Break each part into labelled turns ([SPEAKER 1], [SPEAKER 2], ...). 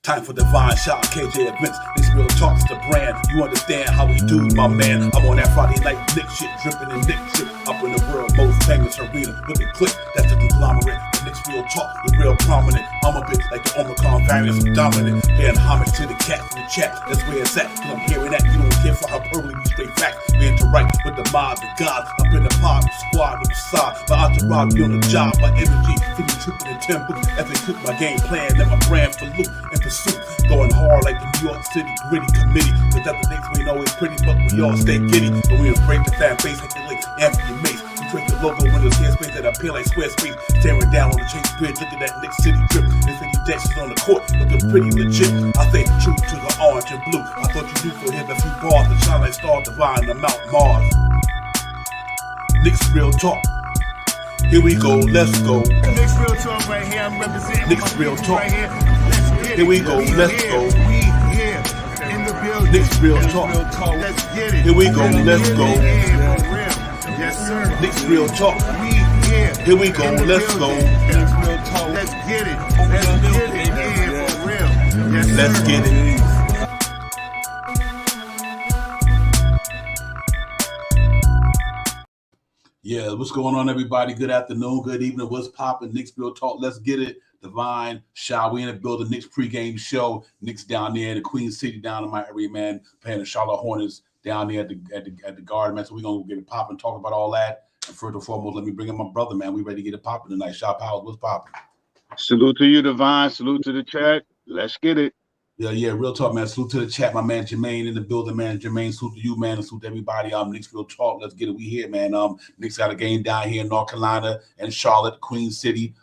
[SPEAKER 1] Time for divine shot, KJ events. This real talk's the brand. You understand how we do, my man. I'm on that Friday night Knicks shit, dripping in Knicks shit. Up in the world most famous arena with the click. That's the conglomerate. The Knicks real talk, the real prominent. I'm a bit like the Omicron variant, so dominant. Paying homage to the cat in the chat. That's where it's at. Cause I'm hearing that. You don't care for hyperbole, we straight facts. We interact with the mob, the gods. Up in the pod, the squad, with the side. My entourage be on the job, my energy. Feeling tripping in 10 books. As they took my game plan, and my brand for loot and pursuit. Going hard like the New York City gritty committee. Cause that's the Knicks, we ain't always pretty, but we all stay giddy. And we embrace the fan base like the late Anthony Mace. We trace the logo when there's space that appear like Squarespace. Staring down on the Chase Bridge, look at that Knicks City drip. There's 50 decks on the court, looking pretty legit. I say true to the orange and blue. I thought you knew for him a few bars to shine like stars divine to Mount Mars. Knicks real talk. Here we go, let's go.
[SPEAKER 2] Knicks real talk right here. I'm representing
[SPEAKER 1] Knicks real talk.
[SPEAKER 2] right here. Let's get it.
[SPEAKER 1] Here we go, let's go.
[SPEAKER 2] We here in the building.
[SPEAKER 1] Knicks real talk.
[SPEAKER 2] Let's get it.
[SPEAKER 1] Here we go, let's go.
[SPEAKER 2] Yeah, for real. Yes, sir.
[SPEAKER 1] Knicks real talk.
[SPEAKER 2] We here.
[SPEAKER 1] Here we go, let's go.
[SPEAKER 2] Knicks real talk. Let's get it. Let's get it. Yeah, for real. Yes, sir.
[SPEAKER 1] Let's get it. Yeah, what's going on, everybody? Good afternoon, good evening. What's poppin'? Knicks real talk. Let's get it. Divine, Shaw. We in the building. Knicks pregame show. Knicks down there in the Queen City, down in my area, man. Playing the Charlotte Hornets down there at the Garden, man. So we're gonna get it popping, talk about all that. And first and foremost, let me bring in my brother, man. We ready to get it popping tonight. Shaw Powell, what's popping?
[SPEAKER 3] Salute to you, Divine. Salute to the chat. Let's get it.
[SPEAKER 1] Yeah, real talk, man. Salute to the chat, my man Jermaine in the building, man. Jermaine, salute to you, man, and salute to everybody. Knicks real talk. Let's get it. We here, man. Knicks got a game down here in North Carolina and Charlotte, Queen City.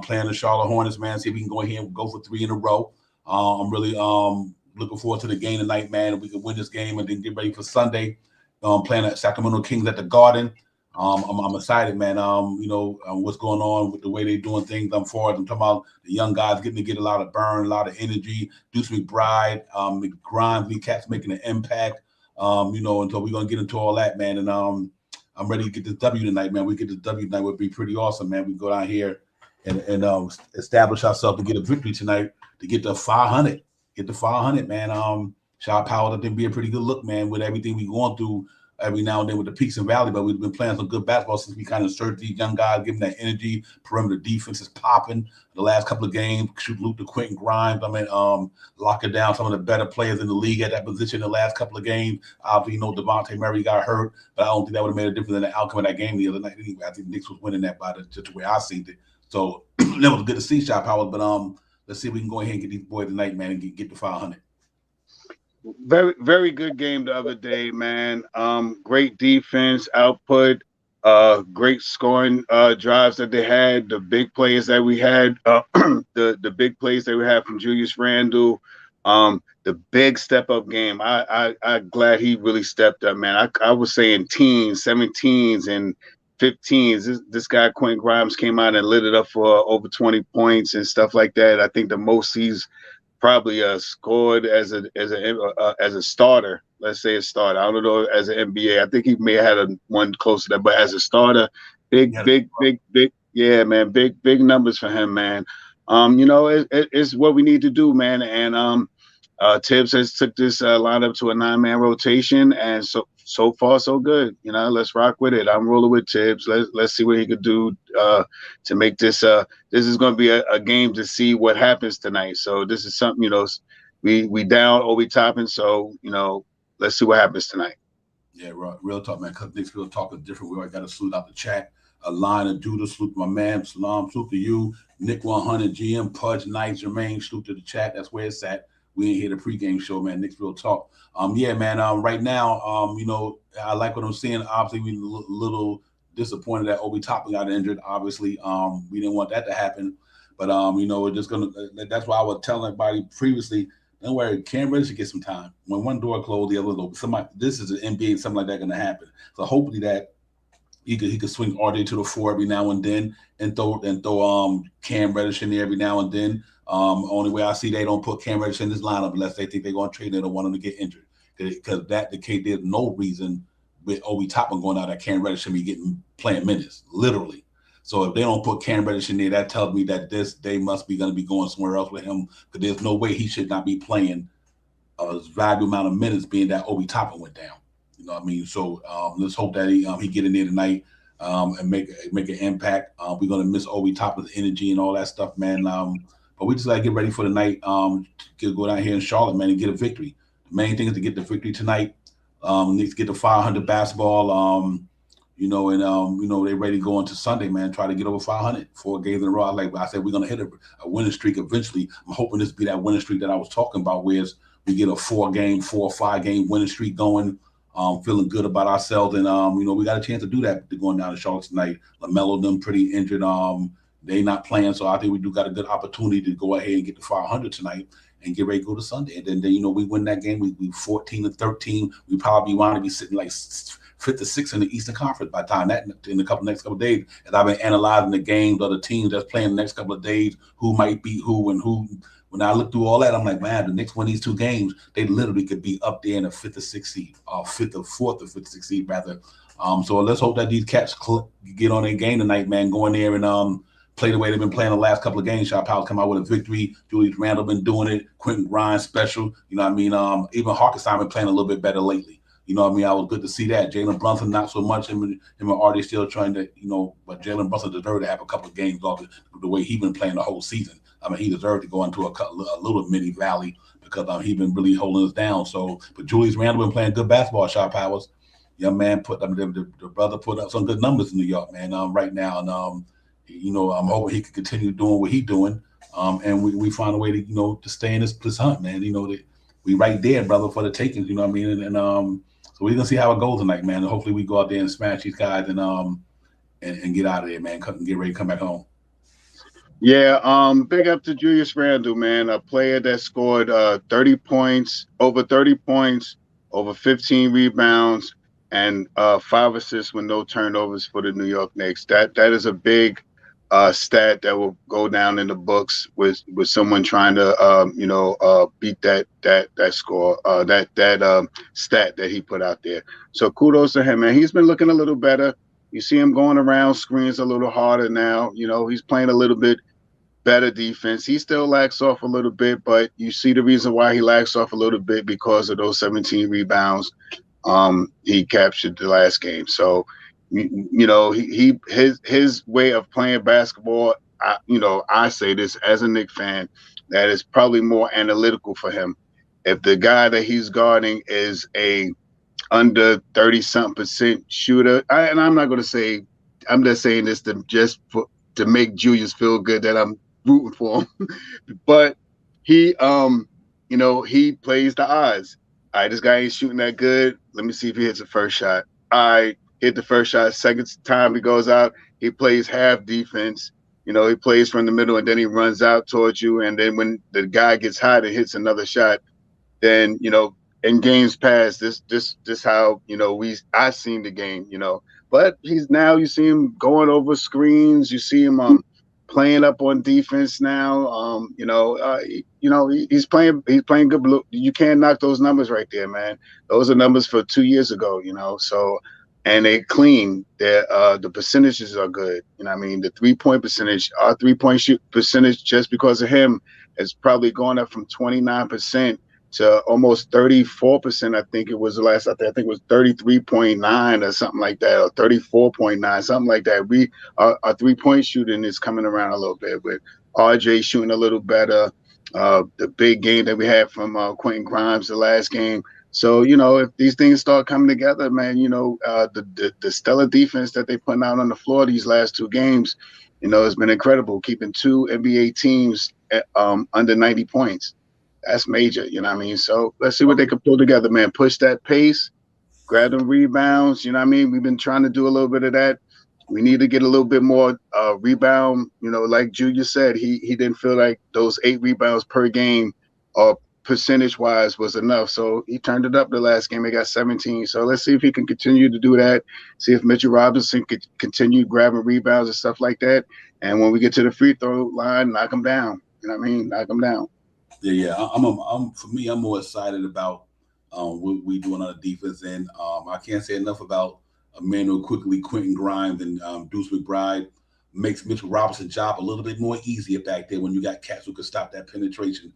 [SPEAKER 1] Playing the Charlotte Hornets, man. See if we can go ahead and go for 3 in a row. I'm really looking forward to the game tonight, man. If we can win this game and then get ready for Sunday. Playing at Sacramento Kings at the Garden. I'm excited, man. What's going on with the way they're doing things. I'm forward. I'm talking about the young guys getting to get a lot of burn, a lot of energy. Deuce McBride, Grimes, Lee Cats making an impact. And so we're gonna get into all that, man. And I'm ready to get this W tonight, man. We get this W tonight would be pretty awesome, man. We go down here and establish ourselves to get a victory tonight to get to 500. Get to 500, man. Shaw Powell, I think be a pretty good look, man, with everything we going through. Every now and then with the peaks and valleys, but we've been playing some good basketball since we kind of started these young guys, giving that energy. Perimeter defense is popping. The last couple of games, shoot Luke to Quentin Grimes. Locking down some of the better players in the league at that position the last couple of games. Obviously, Devontae Murray got hurt, but I don't think that would have made a difference in the outcome of that game the other night. Anyway, I think Knicks was winning that by just the way I seen it. So that was good to see, Shaw Powell. But let's see if we can go ahead and get these boys tonight, man, and get to 500.
[SPEAKER 3] Very, very good game the other day, man. Great defense, output, great scoring drives that they had. The big plays that we had, the big plays that we had from Julius Randle. The big step up game. I'm glad he really stepped up, man. I was saying teens, 17s, and 15s. This guy Quentin Grimes came out and lit it up for over 20 points and stuff like that. I think the most he's probably scored as a starter. Let's say a starter. I don't know as an NBA. I think he may have had one close to that, but as a starter, big, yeah, man, big numbers for him, man. It's what we need to do, man. And Tibbs has took this lineup to a 9-man rotation, and so far so good. Let's rock with it. I'm rolling with Tibbs. Let's see what he could do to make this. This is going to be a game to see what happens tonight. So this is something, we down or we topping. So let's see what happens tonight.
[SPEAKER 1] Yeah, real talk, man. Because Knicks real talk is different. We already got to salute out the chat. A line of Judah, salute to my man. Salam, salute to you. Nick 100, GM, Pudge, Knights, Jermaine, salute to the chat. That's where it's at. We ain't here the pregame show, man. Knicks real talk. Yeah, man. Right now, I like what I'm seeing. Obviously, we're a little disappointed that Obi Toppin got injured. Obviously, we didn't want that to happen. But we're just gonna. That's why I was telling everybody previously. Don't worry, Cam Reddish should get some time. When one door closed, the other open. This is an NBA, something like that gonna happen. So hopefully that he could swing RJ to the 4 every now and then and throw Cam Reddish in there every now and then. Only way I see they don't put Cam Reddish in this lineup unless they think they're going to trade him. They don't want him to get injured. Because that the case, there's no reason with Obi Toppin going out that Cam Reddish should be playing minutes, literally. So if they don't put Cam Reddish in there, that tells me that they must be going to be going somewhere else with him, because there's no way he should not be playing a valuable amount of minutes, being that Obi Toppin went down. You know what I mean? So let's hope that he get in there tonight and make an impact. We're going to miss Obi Toppin's energy and all that stuff, man. But we just got to get ready for the night, to go down here in Charlotte, man, and get a victory. The main thing is to get the victory tonight. Need to get the 500 basketball, they're ready to go into Sunday, man. Try to get over 500, 4 games in a row. Like I said, we're going to hit a winning streak eventually. I'm hoping this be that winning streak that I was talking about, where we get a 4 or 5 game winning streak going, feeling good about ourselves. And, we got a chance to do that going down to Charlotte tonight. LaMelo, them pretty injured. They not playing, so I think we do got a good opportunity to go ahead and get to 500 tonight and get ready to go to Sunday. And then we win that game. We 14-13. We probably want to be sitting like 5th or 6th in the Eastern Conference by the time that in the next couple of days. As I've been analyzing the games of the teams that's playing the next couple of days, who might beat who and who. When I look through all that, I'm like, man, the Knicks win these 2 games, they literally could be up there in the 5th or 6th seed, or 5th or 4th or 5th or 6th seed rather. So let's hope that these cats get on their game tonight, man. Go in there and play the way they've been playing the last couple of games. Shot Powell come out with a victory. Julius Randle been doing it. Quentin Grimes special. You know what I mean? Even Hartenstein been playing a little bit better lately. You know what I mean? I was good to see that. Jalen Brunson, not so much. Him and Artie still trying to, but Jalen Brunson deserved to have a couple of games off the way he been playing the whole season. I mean, he deserved to go into a little mini valley, because he been really holding us down. So, but Julius Randle been playing good basketball. Shot Powers, young man, the brother put up some good numbers in New York, man. Right now, and I'm hoping he can continue doing what he's doing, and we find a way to to stay in this hunt, man. That we right there, brother, for the takings. You know what I mean? And so we're gonna see how it goes tonight, man. And hopefully we go out there and smash these guys and get out of there, man. And get ready to come back home.
[SPEAKER 3] Yeah, big up to Julius Randle, man. A player that scored 30 points, over 15 rebounds, and 5 assists with no turnovers for the New York Knicks. That is a big stat that will go down in the books with someone trying to beat that score, that stat that he put out there. So kudos to him, man. He's been looking a little better. You see him going around screens a little harder now. He's playing a little bit better defense. He still lacks off a little bit, but you see the reason why he lacks off a little bit, because of those 17 rebounds he captured the last game. So, his way of playing basketball, I say this as a Knicks fan, that is probably more analytical for him. If the guy that he's guarding is a under 30-something% shooter, and I'm not going to say, I'm just saying this to make Julius feel good that I'm rooting for him, but he plays the odds. All right, this guy ain't shooting that good. Let me see if he hits the first shot. All right, hit the first shot. Second time he goes out, he plays half defense. He plays from the middle, and then he runs out towards you. And then when the guy gets hot and hits another shot, then in games past, this how I've seen the game. But you see him going over screens. You see him playing up on defense now. He's playing good blue. You can't knock those numbers right there, man. Those are numbers for 2 years ago. So, and they clean. The percentages are good. I mean, the 3-point percentage, our 3-point shoot percentage, just because of him, is probably going up from 29% to almost 34%. I think it was the last. I think it was 33.9 or something like that, or 34.9, something like that. Our 3-point shooting is coming around a little bit, with RJ shooting a little better. The big game that we had from Quentin Grimes the last game. So if these things start coming together, man, the stellar defense that they're putting out on the floor these last 2 games, has been incredible, keeping 2 NBA teams under 90 points. That's major, you know what I mean? So let's see what they can pull together, man. Push that pace, grab them rebounds, you know what I mean? We've been trying to do a little bit of that. We need to get a little bit more rebound. Like Julius said, he didn't feel like those 8 rebounds per game or percentage-wise was enough. So he turned it up the last game. He got 17. So let's see if he can continue to do that. See if Mitchell Robinson could continue grabbing rebounds and stuff like that. And when we get to the free throw line, knock him down. You know what I mean? Knock him down.
[SPEAKER 1] Yeah. I'm more excited about what we doing on the defense end. I can't say enough about Emmanuel Quickly, Quentin Grimes, and Deuce McBride. makes Mitchell Robinson's job a little bit more easier back there when you got cats who can stop that penetration.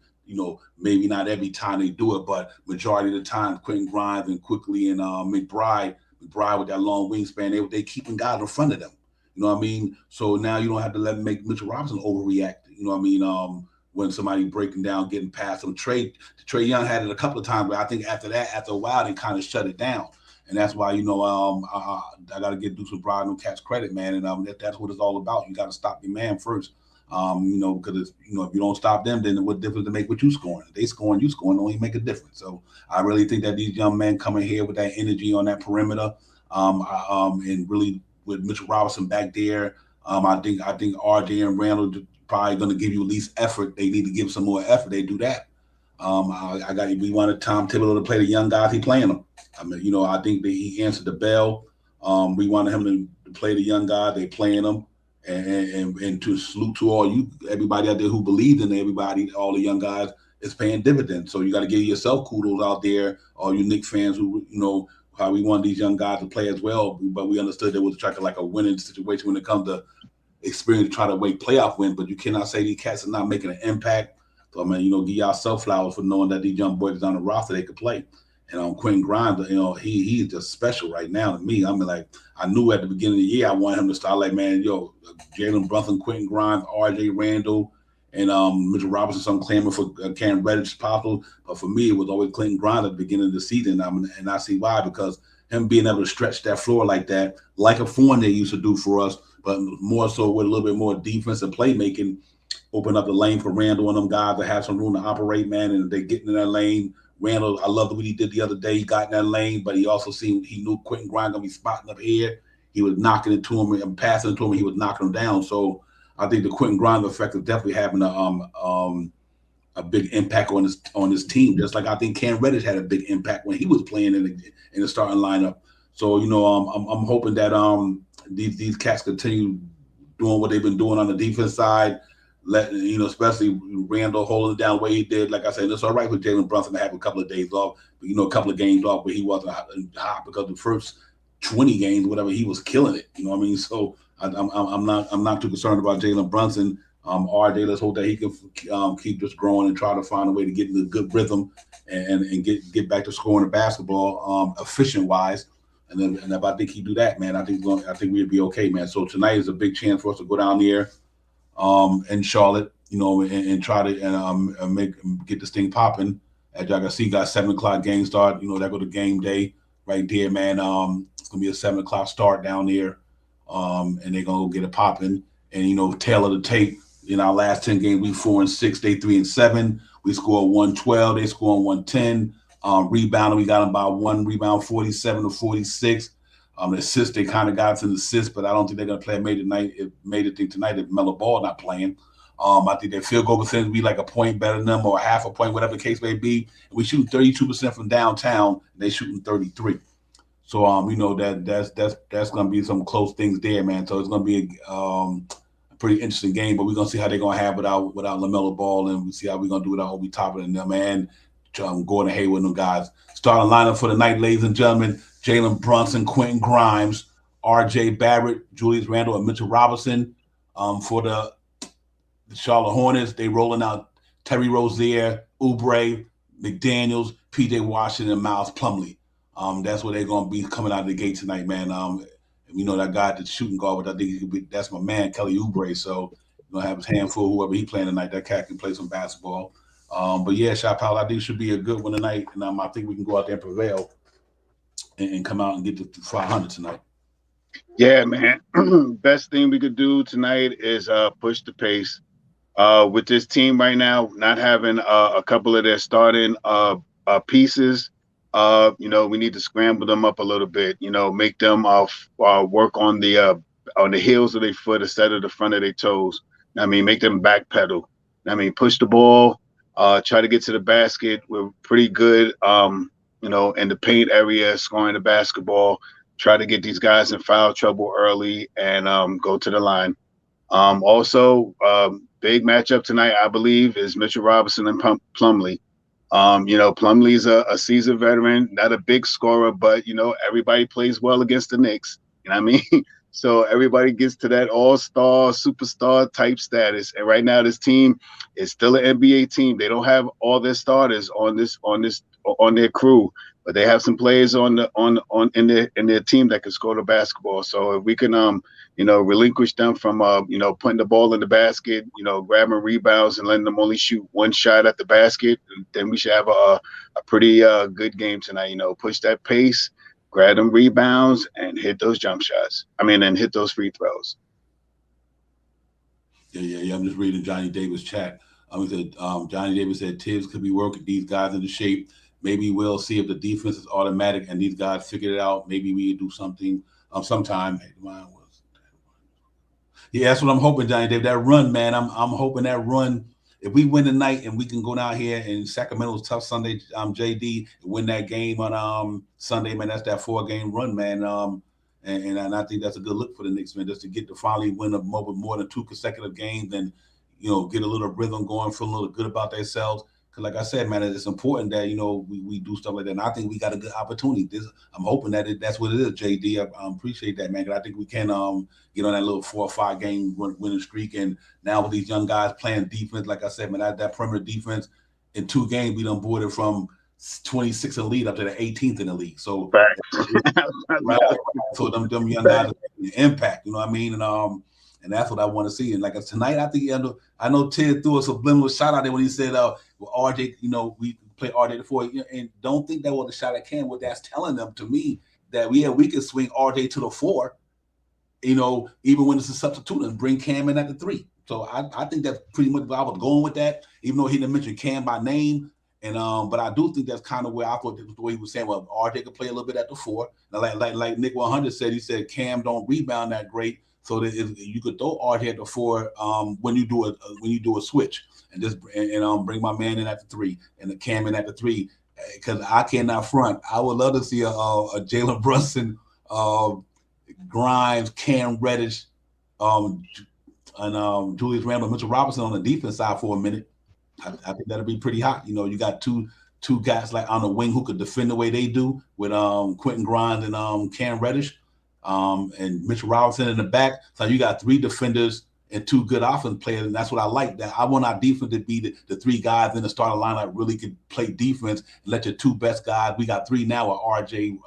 [SPEAKER 1] Maybe not every time they do it, but majority of the time, Quentin Grimes and Quickly and McBride with that long wingspan, they keeping guys in front of them. You know what I mean? So now you don't have to let them make Mitchell Robinson overreact. You know what I mean? When somebody breaking down, getting past them. Trey Young had it a couple of times, but I think after a while, they kind of shut it down. And that's why, I got to give Deuce McBride and Cats credit, man. And that's what it's all about. You got to stop your man first. Because if you don't stop them, then what difference to make with you scoring? They scoring, you scoring, don't even make a difference. So I really think that these young men coming here with that energy on that perimeter, and really with Mitchell Robinson back there, I think RJ and Randall probably going to give you at least effort. They need to give some more effort. They do that. We wanted Tom Thibodeau to play the young guys. He playing them. I mean, I think that he answered the bell. We wanted him to play the young guys. They playing them. And to salute to everybody out there who believed in everybody, all the young guys, is paying dividends. So you got to give yourself kudos out there, all you Knicks fans who, how we want these young guys to play as well. But we understood there was like a winning situation when it comes to experience to try to make playoff win. But you cannot say these cats are not making an impact. So, I mean, give y'all self flowers for knowing that these young boys on the roster, they could play. And Quentin Grimes, he's just special right now to me. I mean, like, I knew at the beginning of the year I wanted him to start like, man, Jalen Brunson, Quentin Grimes, RJ Randall, and Mitchell Robinson, some claiming for Cam Reddish possible. But for me, it was always Quentin Grimes at the beginning of the season. And I see why, because him being able to stretch that floor like that, like a Fournier used to do for us, but more so with a little bit more defense and playmaking, open up the lane for Randall and them guys to have some room to operate, man, and they get in that lane. Randall, I love what he did the other day. He got in that lane, but he also knew Quentin Grimes gonna be spotting up here. He was knocking it to him and passing it to him. He was knocking him down. So I think the Quentin Grimes effect is definitely having a big impact on his team. Just like I think Cam Reddish had a big impact when he was playing in the starting lineup. So I'm hoping that these cats continue doing what they've been doing on the defense side. Especially Randall holding it down the way he did. Like I said, it's all right with Jalen Brunson to have a couple of days off, but a couple of games off where he wasn't hot because the first 20 games, whatever, he was killing it. You know what I mean? So I'm not too concerned about Jalen Brunson. RJ, let's hope that he can keep just growing and try to find a way to get in a good rhythm and get back to scoring the basketball efficient wise. And if I think he do that, man, I think we'd be okay, man. So tonight is a big chance for us to go down there in Charlotte, and try to get this thing popping. As y'all can see, got 7:00 game start. That go to game day right there, man. It's gonna be a 7:00 start down there, and they're gonna go get it popping. And tail of the tape. In our last 10 games, we 4-6, they 3-7. We score 112, they score 110. Rebounding, we got them by 1 rebound, 47-46. The assist, they kind of got us in the assist, but I don't think they're going to play a major thing tonight if Melo Ball not playing. I think their field goal percentage will be like a point better than them or half a point, whatever the case may be. And we shoot 32% from downtown, and they shooting 33. So, that's going to be some close things there, man. So it's going to be a pretty interesting game, but we're going to see how they're going to have without LaMelo Ball, and we see how we're going to do without Obi Toppin and them, man. Gordon Hayward and them guys. Starting lineup for the night, ladies and gentlemen: Jalen Brunson, Quentin Grimes, R.J. Barrett, Julius Randle, and Mitchell Robinson. For the Charlotte Hornets, they rolling out Terry Rozier, Oubre, McDaniels, P.J. Washington, and Miles Plumlee. That's where they're going to be coming out of the gate tonight, man. That guy, the shooting guard, but I think that's my man, Kelly Oubre. So going to have his hand full, whoever he playing tonight. That cat can play some basketball. But yeah, Shot Powell, I think should be a good one tonight, and I think we can go out there and prevail and come out and get to 500 tonight.
[SPEAKER 3] Yeah, man. Best thing we could do tonight is push the pace. With this team right now, not having a couple of their starting pieces, we need to scramble them up a little bit. Make them work on the heels of their foot instead of the front of their toes. Make them backpedal. Push the ball. Try to get to the basket. We're pretty good, in the paint area, scoring the basketball. Try to get these guys in foul trouble early and go to the line. Also, big matchup tonight, I believe, is Mitchell Robinson and Plumlee. Plumlee's a seasoned veteran, not a big scorer, but, everybody plays well against the Knicks. You know what I mean? So everybody gets to that all-star, superstar type status. And right now, this team is still an NBA team. They don't have all their starters on their crew, but they have some players in their team that can score the basketball. So if we can relinquish them from putting the ball in the basket, grabbing rebounds and letting them only shoot one shot at the basket, then we should have a pretty good game tonight. Push that pace, grab them rebounds, and hit those jump shots. And hit those free throws.
[SPEAKER 1] Yeah. I'm just reading Johnny Davis' chat. Johnny Davis said Tibbs could be working these guys into shape. Maybe we'll see if the defense is automatic and these guys figure it out. Maybe we do something sometime. Yeah, that's what I'm hoping, Johnny Davis. That run, man. I'm hoping that run. If we win tonight and we can go down here and Sacramento's tough Sunday, JD, and win that game on Sunday, man, that's that 4-game run, man. And I think that's a good look for the Knicks, man, just to get to finally win more than 2 consecutive games and, get a little rhythm going, feel a little good about themselves. Because like I said, man, it's important that, we do stuff like that. And I think we got a good opportunity. I'm hoping that that's what it is, JD. I appreciate that, man, because I think we can get on that little 4 or 5 game winning streak. And now with these young guys playing defense, like I said, man, that perimeter defense in 2 games, we done boarded from 26th in the league up to the 18th in the league. So, right, so them young guys are making an impact, you know what I mean? And that's what I want to see. And like tonight, I think I know Ted threw a subliminal shot out there when he said, well, RJ, we play RJ the 4, and don't think that was the shot at Cam. What that's telling them to me that we can swing RJ to the 4, even when it's a substitute and bring Cam in at the 3. So I think that's pretty much where I was going with that, even though he didn't mention Cam by name. And but I do think that's kind of where I thought the way he was saying, well, RJ could play a little bit at the 4. Now, like Nick 100 said, he said Cam don't rebound that great. So that you could throw RJ at the 4 when you do a switch, and just bring my man in at the 3 and the Cam in at the 3, because I cannot front. I would love to see a Jalen Brunson, Grimes, Cam Reddish, and Julius Randle, Mitchell Robinson on the defense side for a minute. I think that'll be pretty hot. You got two guys like on the wing who could defend the way they do with Quentin Grimes and Cam Reddish. And Mitchell Robinson in the back. So you got 3 defenders and 2 good offense players, and that's what I like. That I want our defense to be the 3 guys in the starting lineup really could play defense and let your 2 best guys. We got 3 now with RJ,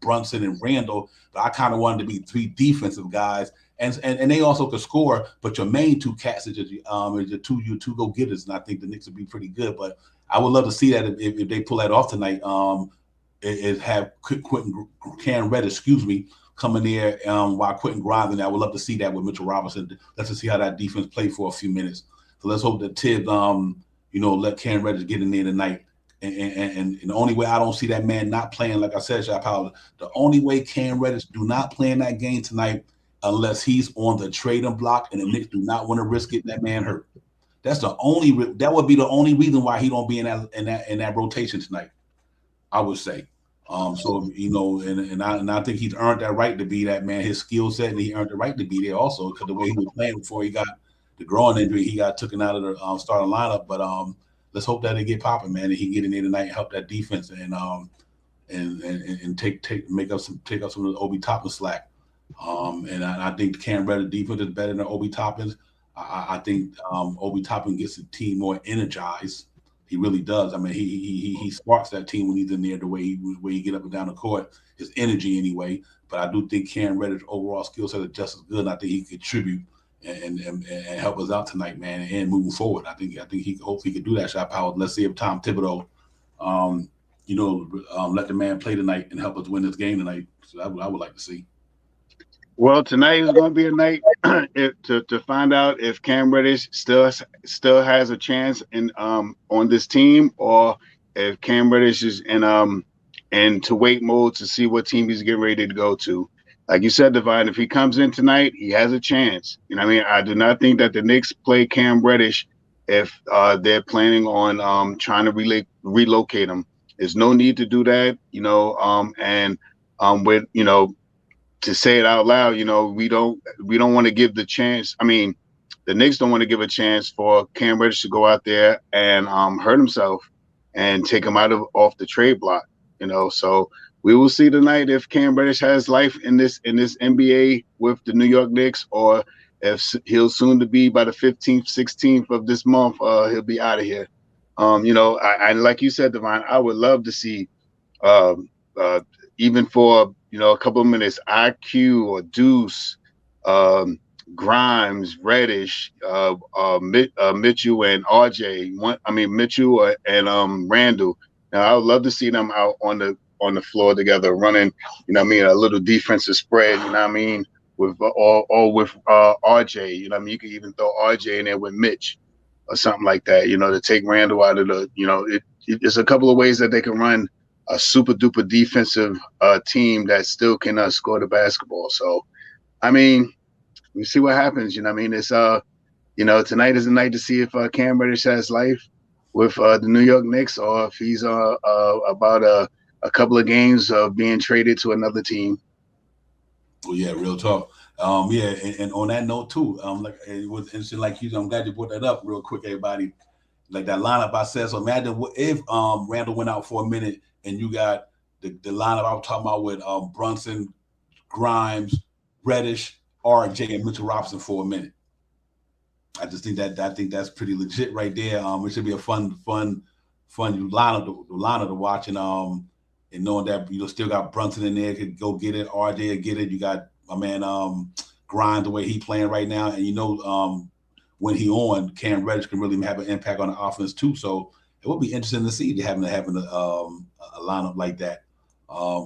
[SPEAKER 1] Brunson, and Randall, but I kind of wanted to be 3 defensive guys, and they also could score. But your main 2 cats is your 2 go getters, and I think the Knicks would be pretty good. But I would love to see that if they pull that off tonight. It have Cam Reddish, coming there while Quentin Grimes, and I would love to see that with Mitchell Robinson. Let's just see how that defense play for a few minutes. So let's hope that Tibbs, let Cam Reddish get in there tonight. And the only way I don't see that man not playing, like I said, Shaq Powell, the only way Cam Reddish do not play in that game tonight unless he's on the trading block, and the Knicks do not want to risk getting that man hurt. That would be the only reason why he don't be in that rotation tonight, I would say. So and I think he's earned that right to be that man. His skill set, and he earned the right to be there also, because the way he was playing before he got the groin injury, he got taken out of the starting lineup. But let's hope that they get popping, man, and he can get in there tonight and help that defense and take up some of the Obi Toppin slack. And I think Cam Reddish defense is better than Obi Toppin's. I think Obi Toppin gets the team more energized. He really does. I mean, he sparks that team when he's in there, the way he get up and down the court, his energy anyway. But I do think Cam Reddish overall skill set is just as good. And I think he can contribute and help us out tonight, man, and moving forward. I think he hopefully could do that. Shot power. Let's see if Tom Thibodeau, let the man play tonight and help us win this game tonight. So I would like to see.
[SPEAKER 3] Well, tonight is going to be a night to find out if Cam Reddish still has a chance on this team, or if Cam Reddish is in to wait mode to see what team he's getting ready to go to. Like you said, Divine, if he comes in tonight, he has a chance. I do not think that the Knicks play Cam Reddish if they're planning on trying to relocate him. There's no need to do that, to say it out loud, we don't want to give the chance. The Knicks don't want to give a chance for Cam Reddish to go out there and hurt himself and take him off the trade block. So we will see tonight if Cam Reddish has life in this NBA with the New York Knicks, or if he'll soon to be by the 15th, 16th of this month, he'll be out of here. I like you said, Devon, I would love to see um, even for a couple of minutes, IQ or Deuce, Grimes, Reddish, Mitchell and RJ. Mitchell and Randall. Now I would love to see them out on the floor together, running. A little defensive spread. With with RJ. You could even throw RJ in there with Mitch or something like that. To take Randall out of the. It's a couple of ways that they can run a super duper defensive team that still can score the basketball. So, we see what happens. It's tonight is the night to see if Cam Reddish has life with the New York Knicks, or if he's about a couple of games of being traded to another team.
[SPEAKER 1] Well, yeah, real talk. And on that note too, like it was interesting. Like I'm glad you brought that up real quick, everybody. Like that lineup I said. So imagine if Randall went out for a minute and you got the lineup I was talking about with Brunson, Grimes, Reddish, RJ, and Mitchell Robinson for a minute. I just think that's pretty legit right there. It should be a fun lineup to watch, and knowing that still got Brunson in there, could go get it. RJ could get it. You got my man Grimes the way he playing right now, and when he on, Cam Reddish can really have an impact on the offense too. So it would be interesting to see having a lineup like that.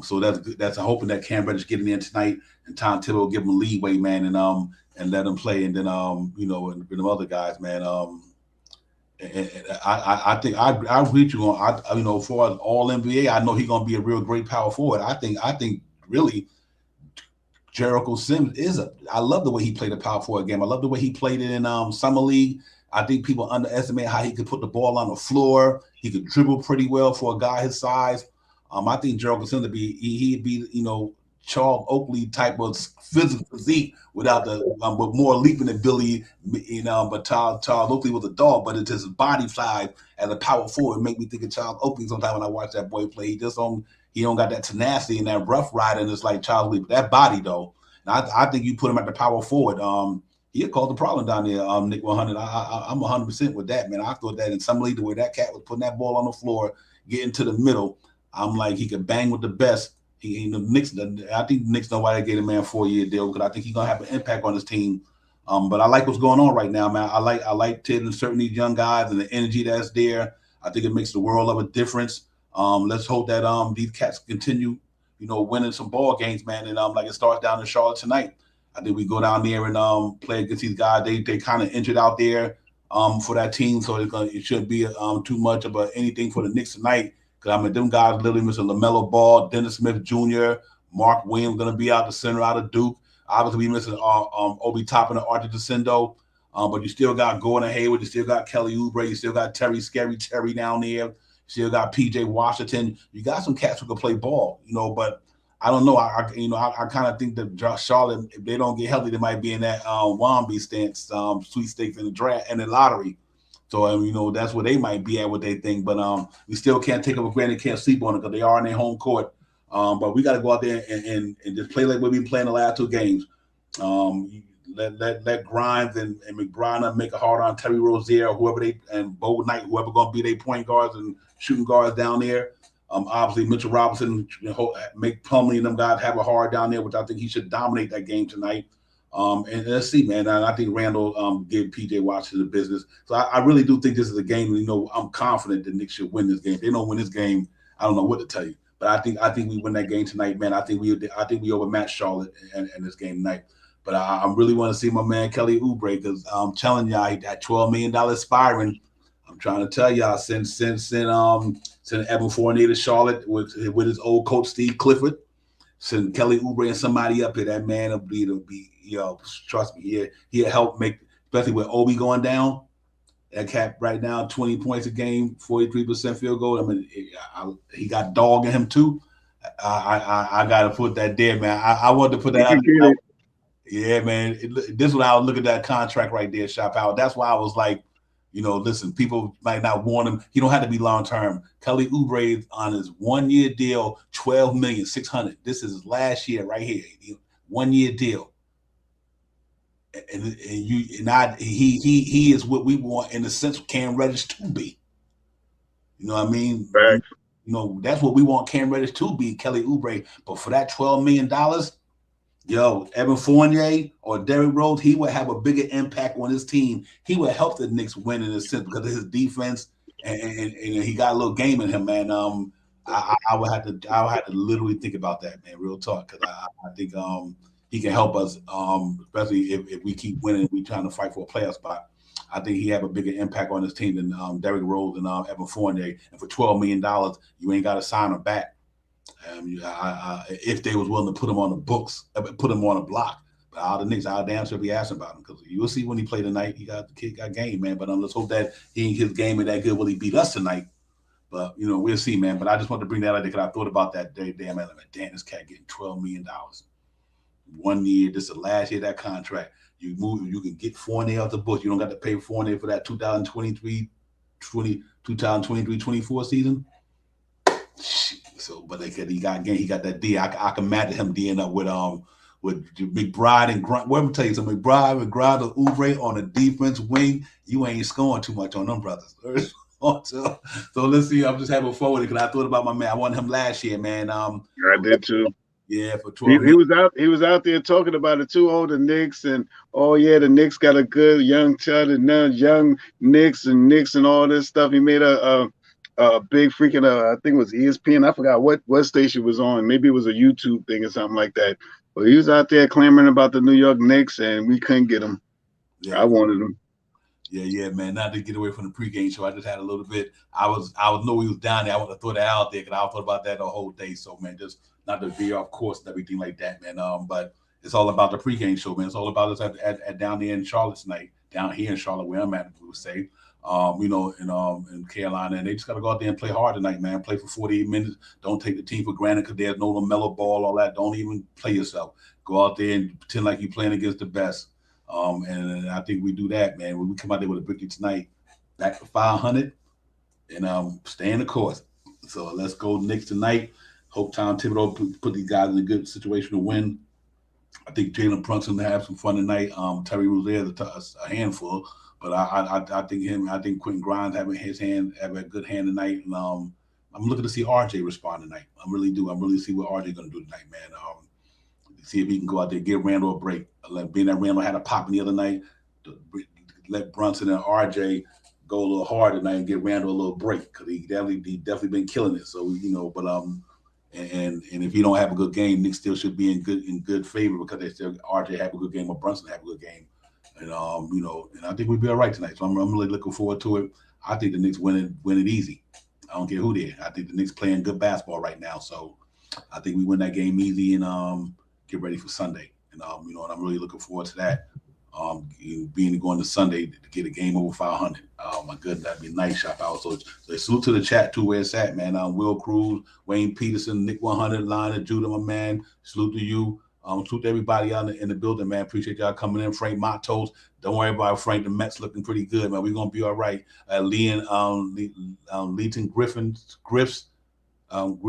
[SPEAKER 1] So that's hoping that Cam Reddish getting in tonight, and Tom Thibodeau give him a leeway, man, and let him play, and then and the other guys, man. And I think I reach you on for all NBA. I know he's gonna be a real great power forward. I think really Jericho Sims I love the way he played the power forward game. I love the way he played it in Summer League. I think people underestimate how he could put the ball on the floor. He could dribble pretty well for a guy his size. I think Jericho Sims he'd be Charles Oakley type of physical physique without with more leaping ability, but Charles Oakley was a dog, but it's his body size as a power forward make me think of Charles Oakley sometimes when I watch that boy play. He don't got that tenacity and that rough rider, and it's like Charles Oakley. But that body though, and I think you put him at the power forward, he'll cause the problem down there, Nick 100. I'm 100% with that, man. I thought that in some league the way that cat was putting that ball on the floor, getting to the middle, I'm like he could bang with the best. I think the Knicks know why they gave a man a 4-year deal, because I think he's gonna have an impact on his team. But I like what's going on right now, man. I like Ted and certain these young guys and the energy that's there. I think it makes the world of a difference. Let's hope that these cats continue, winning some ball games, man. And like it starts down in Charlotte tonight. I think we go down there and play against these guys. They kind of injured out there for that team, so it shouldn't be too much of anything for the Knicks tonight. Because them guys literally missing LaMelo Ball, Dennis Smith Jr., Mark Williams going to be out the center out of Duke. Obviously, we missing Obi Toppin and Archie DeCindo. But you still got Gordon Hayward, you still got Kelly Oubre, you still got Scary Terry down there, you still got PJ Washington. You got some cats who can play ball, but I don't know. I kind of think that Charlotte, if they don't get healthy, they might be in that Wamby stance, sweepstakes in the draft and the lottery. So, that's where they might be at what they think. But we still can't take it for granted, can't sleep on it because they are in their home court. But we got to go out there and just play like we've been playing the last two games. Let Grimes and McBride make it hard on Terry Rozier or whoever and Bo Knight, whoever going to be their point guards and shooting guards down there. Obviously, Mitchell Robinson, make Plumlee and them guys have a hard down there, which I think he should dominate that game tonight. And let's see, man. And I think Randall gave PJ Washington the business. So I really do think this is a game. I'm confident the Knicks should win this game. If they don't win this game, I don't know what to tell you. But I think we win that game tonight, man. I think we overmatch Charlotte in this game tonight. But I really want to see my man Kelly Oubre, because I'm telling y'all that $12 million aspiring. I'm trying to tell y'all, send Evan Fournier to Charlotte with his old coach Steve Clifford. Send Kelly Oubre and somebody up here. That man will be trust me, he'll help make, especially with Obi going down. That cat right now, 20 points a game, 43% field goal. I mean, he got dog in him too. I got to put that there, man. I want to put that out. Yeah, man. This is when I was looking at that contract right there, Shop Out. That's why I was like, Listen, people might not want him. He don't have to be long term. Kelly Oubre on his 1 year deal, $12,600,000. This is his last year right here. 1 year deal. He is what we want in the sense of Cam Reddish to be. You know what I mean?
[SPEAKER 3] Right.
[SPEAKER 1] That's what we want Cam Reddish to be, Kelly Oubre. But for that $12 million, Evan Fournier or Derrick Rose, he would have a bigger impact on his team. He would help the Knicks win in a sense because of his defense, and he got a little game in him, man. I would have to literally think about that, man. Real talk, because I think he can help us, especially if we keep winning. We trying to fight for a playoff spot. I think he have a bigger impact on his team than Derrick Rose and Evan Fournier. And for $12 million, you ain't got to sign him back. If they was willing to put him on the books, put him on a block. But all the Knicks, I'll damn sure be asking about him because you will see when he play tonight. The kid got game, man. But let's hope that his game is that good. Will he beat us tonight? But we'll see, man. But I just want to bring that out there because I thought about that day. Damn, this cat getting $12 million, 1 year. This is the last year of that contract. You can get Fournier off the books. You don't got to pay Fournier for that 2023-24 season. So, but he got that D. I can imagine him D'ing up with McBride and Grunt. Well, let me tell you something. McBride and Oubre on the defense wing. You ain't scoring too much on them brothers. So let's see. I'm just having fun with it because I thought about my man. I wanted him last year, man. I
[SPEAKER 3] did too.
[SPEAKER 1] Yeah, for 12.
[SPEAKER 3] He was out there talking about it too. Oh, the Knicks and the Knicks got a good young child and young Knicks and all this stuff. He made a big freaking I think it was ESPN. I forgot what station was on. Maybe it was a YouTube thing or something like that. But he was out there clamoring about the New York Knicks, and we couldn't get him. Yeah. I wanted him.
[SPEAKER 1] Yeah, man. Not to get away from the pregame show, I just had a little bit. I know he was down there. I want to throw that out there because I thought about that the whole day. So, man, just not to veer off course and everything like that, man. But it's all about the pregame show, man. It's all about us at down there in Charlotte tonight, down here in Charlotte where I'm at, we would say. In Carolina, and they just got to go out there and play hard tonight, man. Play for 48 minutes. Don't take the team for granted because there's no LaMelo Ball, all that. Don't even play yourself. Go out there and pretend like you're playing against the best. And I think we do that, man. When we come out there with a victory tonight, back to 500, and stay in the course. So let's go Knicks tonight. Hope Tom Thibodeau put these guys in a good situation to win. I think Jalen Brunson will have some fun tonight. Terry Rozier is a handful. But I think Quentin Grimes have a good hand tonight, and I'm looking to see RJ respond tonight. I really do. I'm really see what RJ going to do tonight, man. See if he can go out there and give Randall a break. Being that Randall had a pop in the other night, let Brunson and RJ go a little hard tonight and give Randall a little break because he definitely been killing it. So but and if he don't have a good game, Nick still should be in good favor because they still RJ have a good game or Brunson have a good game. And and I think we'll be all right tonight. So I'm really looking forward to it. I think the Knicks win it easy. I don't care who they are. I think the Knicks playing good basketball right now. So I think we win that game easy and get ready for Sunday. And and I'm really looking forward to that. Going to Sunday to get a game over 500. Oh my goodness, that'd be a nice shot out. So salute to the chat too, where it's at, man. Will Cruz, Wayne Peterson, Nick 100, Liner, Judah, my man. Salute to you. Salute to everybody out in the building, man. Appreciate y'all coming in. Frank Matos. Don't worry about Frank. The Mets looking pretty good, man. We're gonna be all right. Leon Leeton Griffs.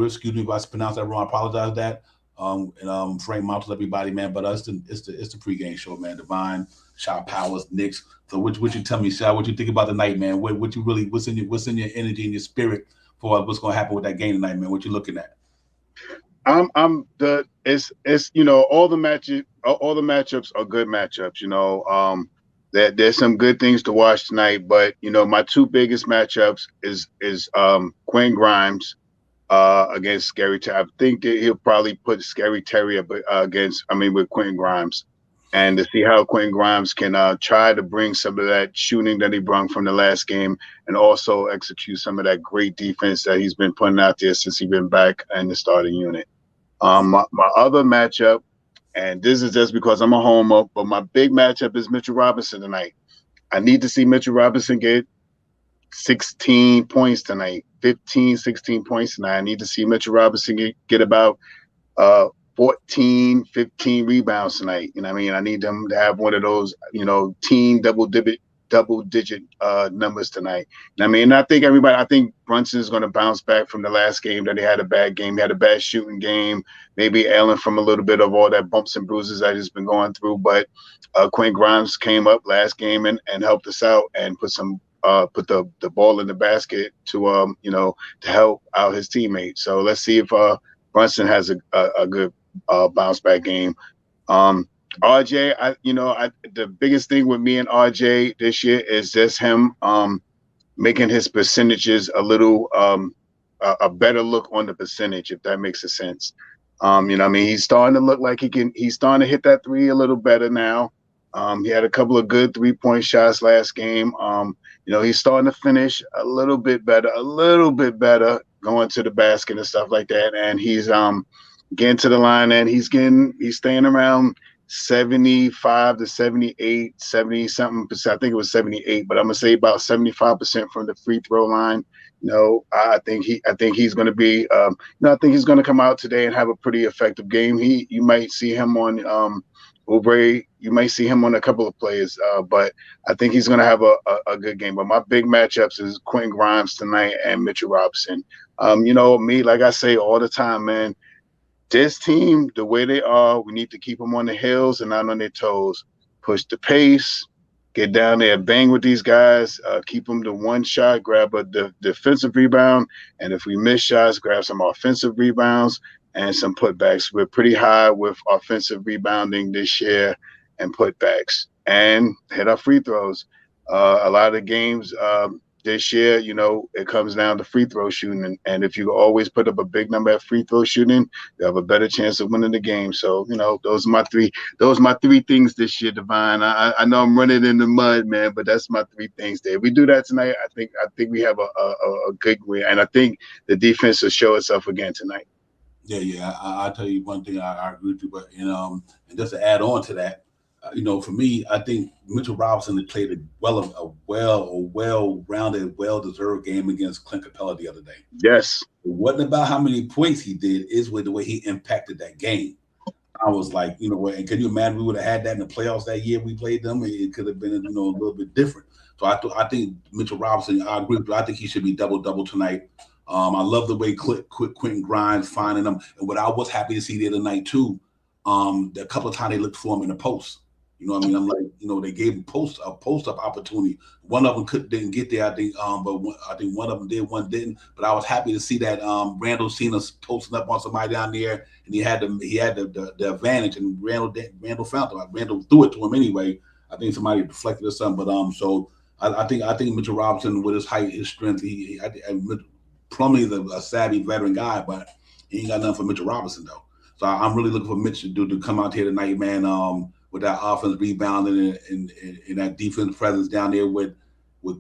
[SPEAKER 1] Excuse me if I pronounced that wrong. I apologize for that. And Frank Matos, everybody, man. But it's the pregame show, man. Divine, Shaw Powers, Knicks. So what you tell me, Shaw? What you think about the night, man? What's in your energy and your spirit for what's gonna happen with that game tonight, man? What you looking at? It's all the matchups are good matchups. There's some good things to watch tonight, but my two biggest matchups is Quentin Grimes against Scary Terry. I think he'll probably put Scary Terry up with Quentin Grimes, and to see how Quentin Grimes can try to bring some of that shooting that he brought from the last game and also execute some of that great defense that he's been putting out there since he's been back in the starting unit. My other matchup, and this is just because I'm a homer, but my big matchup is Mitchell Robinson tonight. I need to see Mitchell Robinson get 16 points tonight, 15, 16 points tonight. I need to see Mitchell Robinson get about 14, 15 rebounds tonight. I need them to have one of those, team double-digit
[SPEAKER 3] double-digit numbers tonight. I mean, I think Brunson's going to bounce back from the last game that he had a bad game. He had a bad shooting game, maybe ailing from a little bit of all that bumps and bruises that he's been going through. But Quentin Grimes came up last game and helped us out and put the ball in the basket to to help out his teammates. So let's see if Brunson has a good bounce back game. RJ, the biggest thing with me and RJ this year is just him making his percentages a little a better look on the percentage, if that makes a sense. He's starting to look like he's starting to hit that three a little better now. He had a couple of good 3-point shots last game. He's starting to finish a little bit better going to the basket and stuff like that. And he's getting to the line and he's staying around 75 to 78, 70 something percent. I think it was 78, but I'm gonna say about 75% from the free throw line. I think he's going to be. I think he's going to come out today and have a pretty effective game. You might see him on Oubre. You might see him on a couple of players, but I think he's going to have a good game. But my big matchups is Quentin Grimes tonight and Mitchell Robinson. Me, like I say all the time, man. This team, the way they are, we need to keep them on the heels and not on their toes. Push the pace, get down there, bang with these guys, keep them to one shot, grab a defensive rebound, and if we miss shots, grab some offensive rebounds and some putbacks. We're pretty high with offensive rebounding this year and putbacks, and hit our free throws. A lot of the games this year, it comes down to free throw shooting. And if you always put up a big number at free throw shooting, you have a better chance of winning the game. So, those are my three things this year, Divine. I know I'm running in the mud, man, but that's my three things there. If we do that tonight, I think we have a good win. And I think the defense will show itself again tonight.
[SPEAKER 1] Yeah. I'll tell you one thing I agree with you, but, and just to add on to that, for me, I think Mitchell Robinson had played a well-rounded, well-deserved game against Clint Capella the other day.
[SPEAKER 3] Yes.
[SPEAKER 1] It wasn't about how many points he did, is with the way he impacted that game. I was like, and can you imagine we would have had that in the playoffs that year we played them? It could have been, a little bit different. So I think Mitchell Robinson, I agree with you. I think he should be double-double tonight. I love the way Quentin Grimes finding them. And what I was happy to see the other night, too, a couple of times they looked for him in the post. I'm like, they gave him a post-up opportunity. One of them didn't get there, I think, but I think one of them did, one didn't. But I was happy to see that Randall seen us posting up on somebody down there, and he had the advantage, and Randall found him. Randall threw it to him anyway. I think somebody deflected or something. But so I think Mitchell Robinson, with his height, his strength, Plumlee's a savvy veteran guy, but he ain't got nothing for Mitchell Robinson though. So I'm really looking for Mitch to come out here tonight, man. With that offense rebounding and that defense presence down there with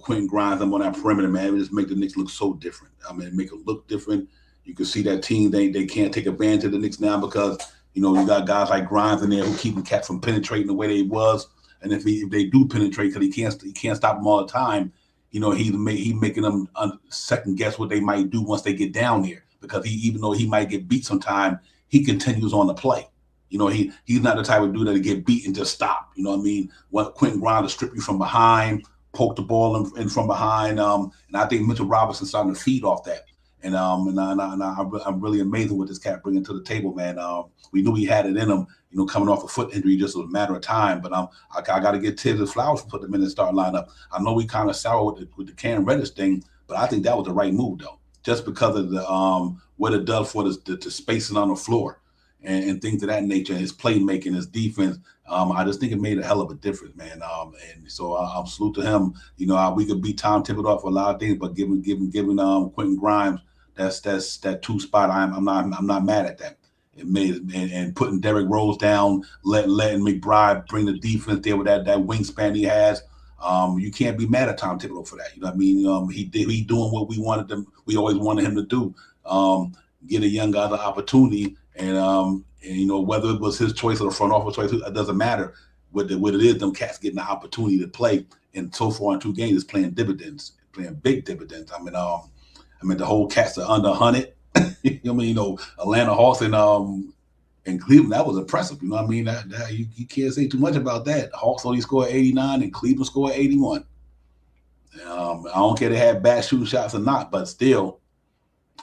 [SPEAKER 1] Quentin Grimes on that perimeter, man, it just make the Knicks look so different. I mean, make it look different. You can see that team, they can't take advantage of the Knicks now because, you got guys like Grimes in there who keep the cat from penetrating the way they was. And if they do penetrate, because he can't stop them all the time, he's making them second guess what they might do once they get down there. Because even though he might get beat sometime, he continues on the play. He's not the type of dude that get beat and just stop. What Quentin Grimes to strip you from behind, poke the ball in from behind. And I think Mitchell Robinson's starting to feed off that. And I'm really amazed what this cat bringing to the table, man. We knew he had it in him, coming off a foot injury, just was a matter of time. But I got to get Tibbs and Flowers to put them in the starting lineup. I know we kind of sour with the Cam Reddish thing, but I think that was the right move though, just because of the what it does for the spacing on the floor. And things of that nature, his playmaking, his defense. I just think it made a hell of a difference, man. And so I'm salute to him. We could beat Tom Thibodeau for a lot of things, but giving Quentin Grimes that two spot, I'm not mad at that. It made and putting Derrick Rose down, letting McBride bring the defense there with that wingspan he has. You can't be mad at Tom Thibodeau for that. You know what I mean? He doing what we always wanted him to do. Get a young guy the opportunity. And whether it was his choice or the front office choice, it doesn't matter. What it is, them cats getting the opportunity to play, and so far in 2 games is playing big dividends. I mean the whole cats are under 100. Atlanta Hawks and Cleveland, that was impressive. You know what I mean? That you can't say too much about that. Hawks only scored 89 and Cleveland scored 81. I don't care if they had bad shooting shots or not, but still,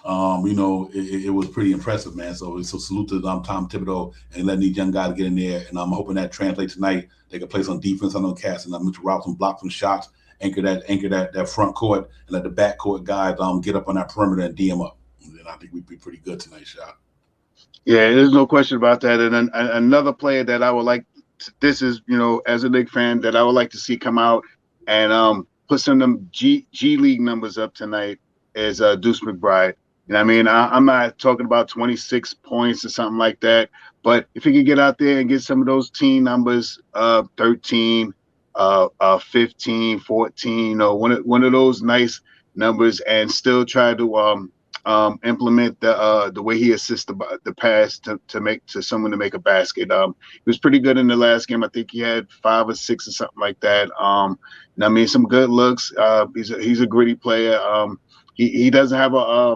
[SPEAKER 1] it was pretty impressive, man. So salute to Tom Thibodeau and letting these young guys get in there. And I'm hoping that translates tonight. They can play some defense on the cast and Mitchell Robinson block some shots, anchor that front court, and let the back court guys get up on that perimeter and D them up. And I think we'd be pretty good tonight, Shot.
[SPEAKER 3] Yeah, there's no question about that. And then another player that I would like, this is, as a Knicks fan, that I would like to see come out and put some of them G League numbers up tonight is Deuce McBride. And I mean, I'm not talking about 26 points or something like that, but if he could get out there and get some of those team numbers, 13, 15, 14, or one of those nice numbers, and still try to implement the way he assists the pass to someone to make a basket. He was pretty good in the last game. I think he had 5 or 6 or something like that. And I mean, some good looks. He's a gritty player. He doesn't have a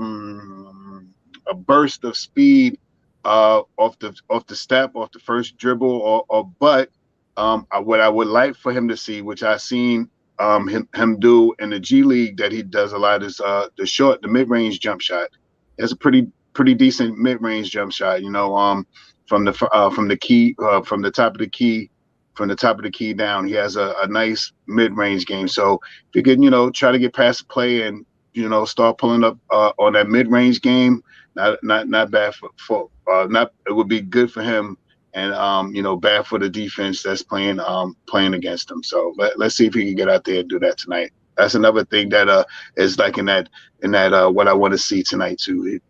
[SPEAKER 3] burst of speed off the step, off the first dribble, but what I would like for him to see, which I've seen him do in the G League that he does a lot, is the mid-range jump shot. It's a pretty decent mid-range jump shot, from the top of the key down. He has a nice mid-range game. So if you could, try to get past the play and start pulling up on that mid-range game, not bad it would be good for him, and bad for the defense that's playing against him. So let's see if he can get out there and do that tonight. That's another thing that is like in that what I want to see tonight too.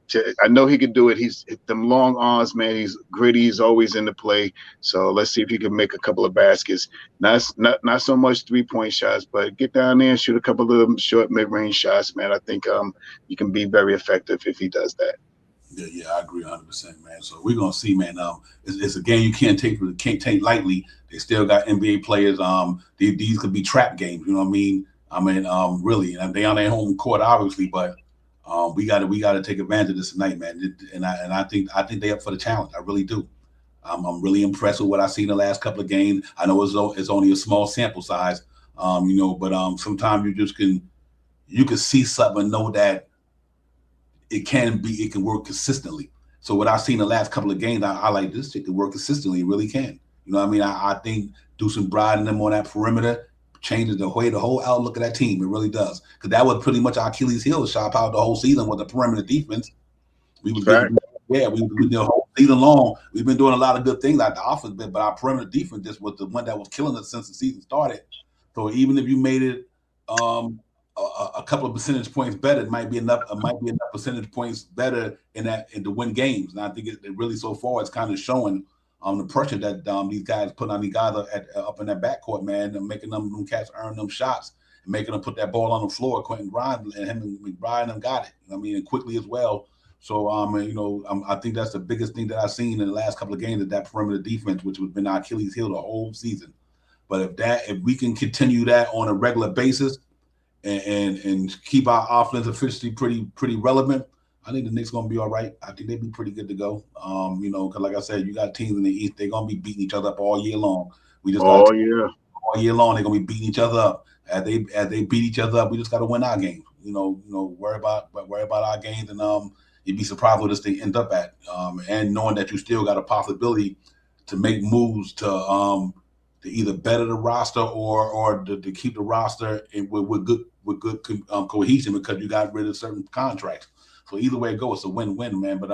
[SPEAKER 3] I know he could do it. He's them long arms, man. He's gritty. He's always in the play. So let's see if he can make a couple of baskets. Not so much 3-point shots, but get down there and shoot a couple of them short mid-range shots, man. I think he can be very effective if he does that.
[SPEAKER 1] Yeah, I agree 100%, man. So we're gonna see, man. It's a game you can't take lightly. They still got NBA players. These could be trap games. You know what I mean? Really, and they on their home court, obviously, but we got to take advantage of this tonight, man. And I think they up for the challenge. I really do. I'm really impressed with what I've seen the last couple of games. I know it's only a small sample size, but sometimes you can see something and know that it can work consistently. So what I've seen the last couple of games, I like this. It can work consistently. It really can. You know what I mean? I think Deuce McBride and them on that perimeter changes the whole outlook of that team. It really does. Because that was pretty much our Achilles heel shot out the whole season with the perimeter defense. We was
[SPEAKER 3] right.
[SPEAKER 1] We the whole season long. We've been doing a lot of good things like the offense, but our perimeter defense just was the one that was killing us since the season started. So even if you made it a couple of percentage points better, it might be enough percentage points better in to win games. And I think it really so far it's kind of showing the pressure that these guys put on these guys up in that backcourt, man, and making them cats earn them shots and making them put that ball on the floor. Quentin Grimes and him and McBride and got it. I mean, and quickly as well. So I think that's the biggest thing that I've seen in the last couple of games, is that perimeter defense, which has been our Achilles heel the whole season. But if we can continue that on a regular basis and keep our offensive efficiency pretty relevant, I think the Knicks gonna be all right. I think they'd be pretty good to go. Because like I said, you got teams in the East, they're gonna be beating each other up all year long. We just all year long, they're gonna be beating each other up. As they beat each other up, we just gotta win our game. Worry about our games, and you'd be surprised where this thing ends up at. And knowing that you still got a possibility to make moves to either better the roster or to keep the roster with good cohesion, because you got rid of certain contracts. So either way it goes, it's a win-win, man. But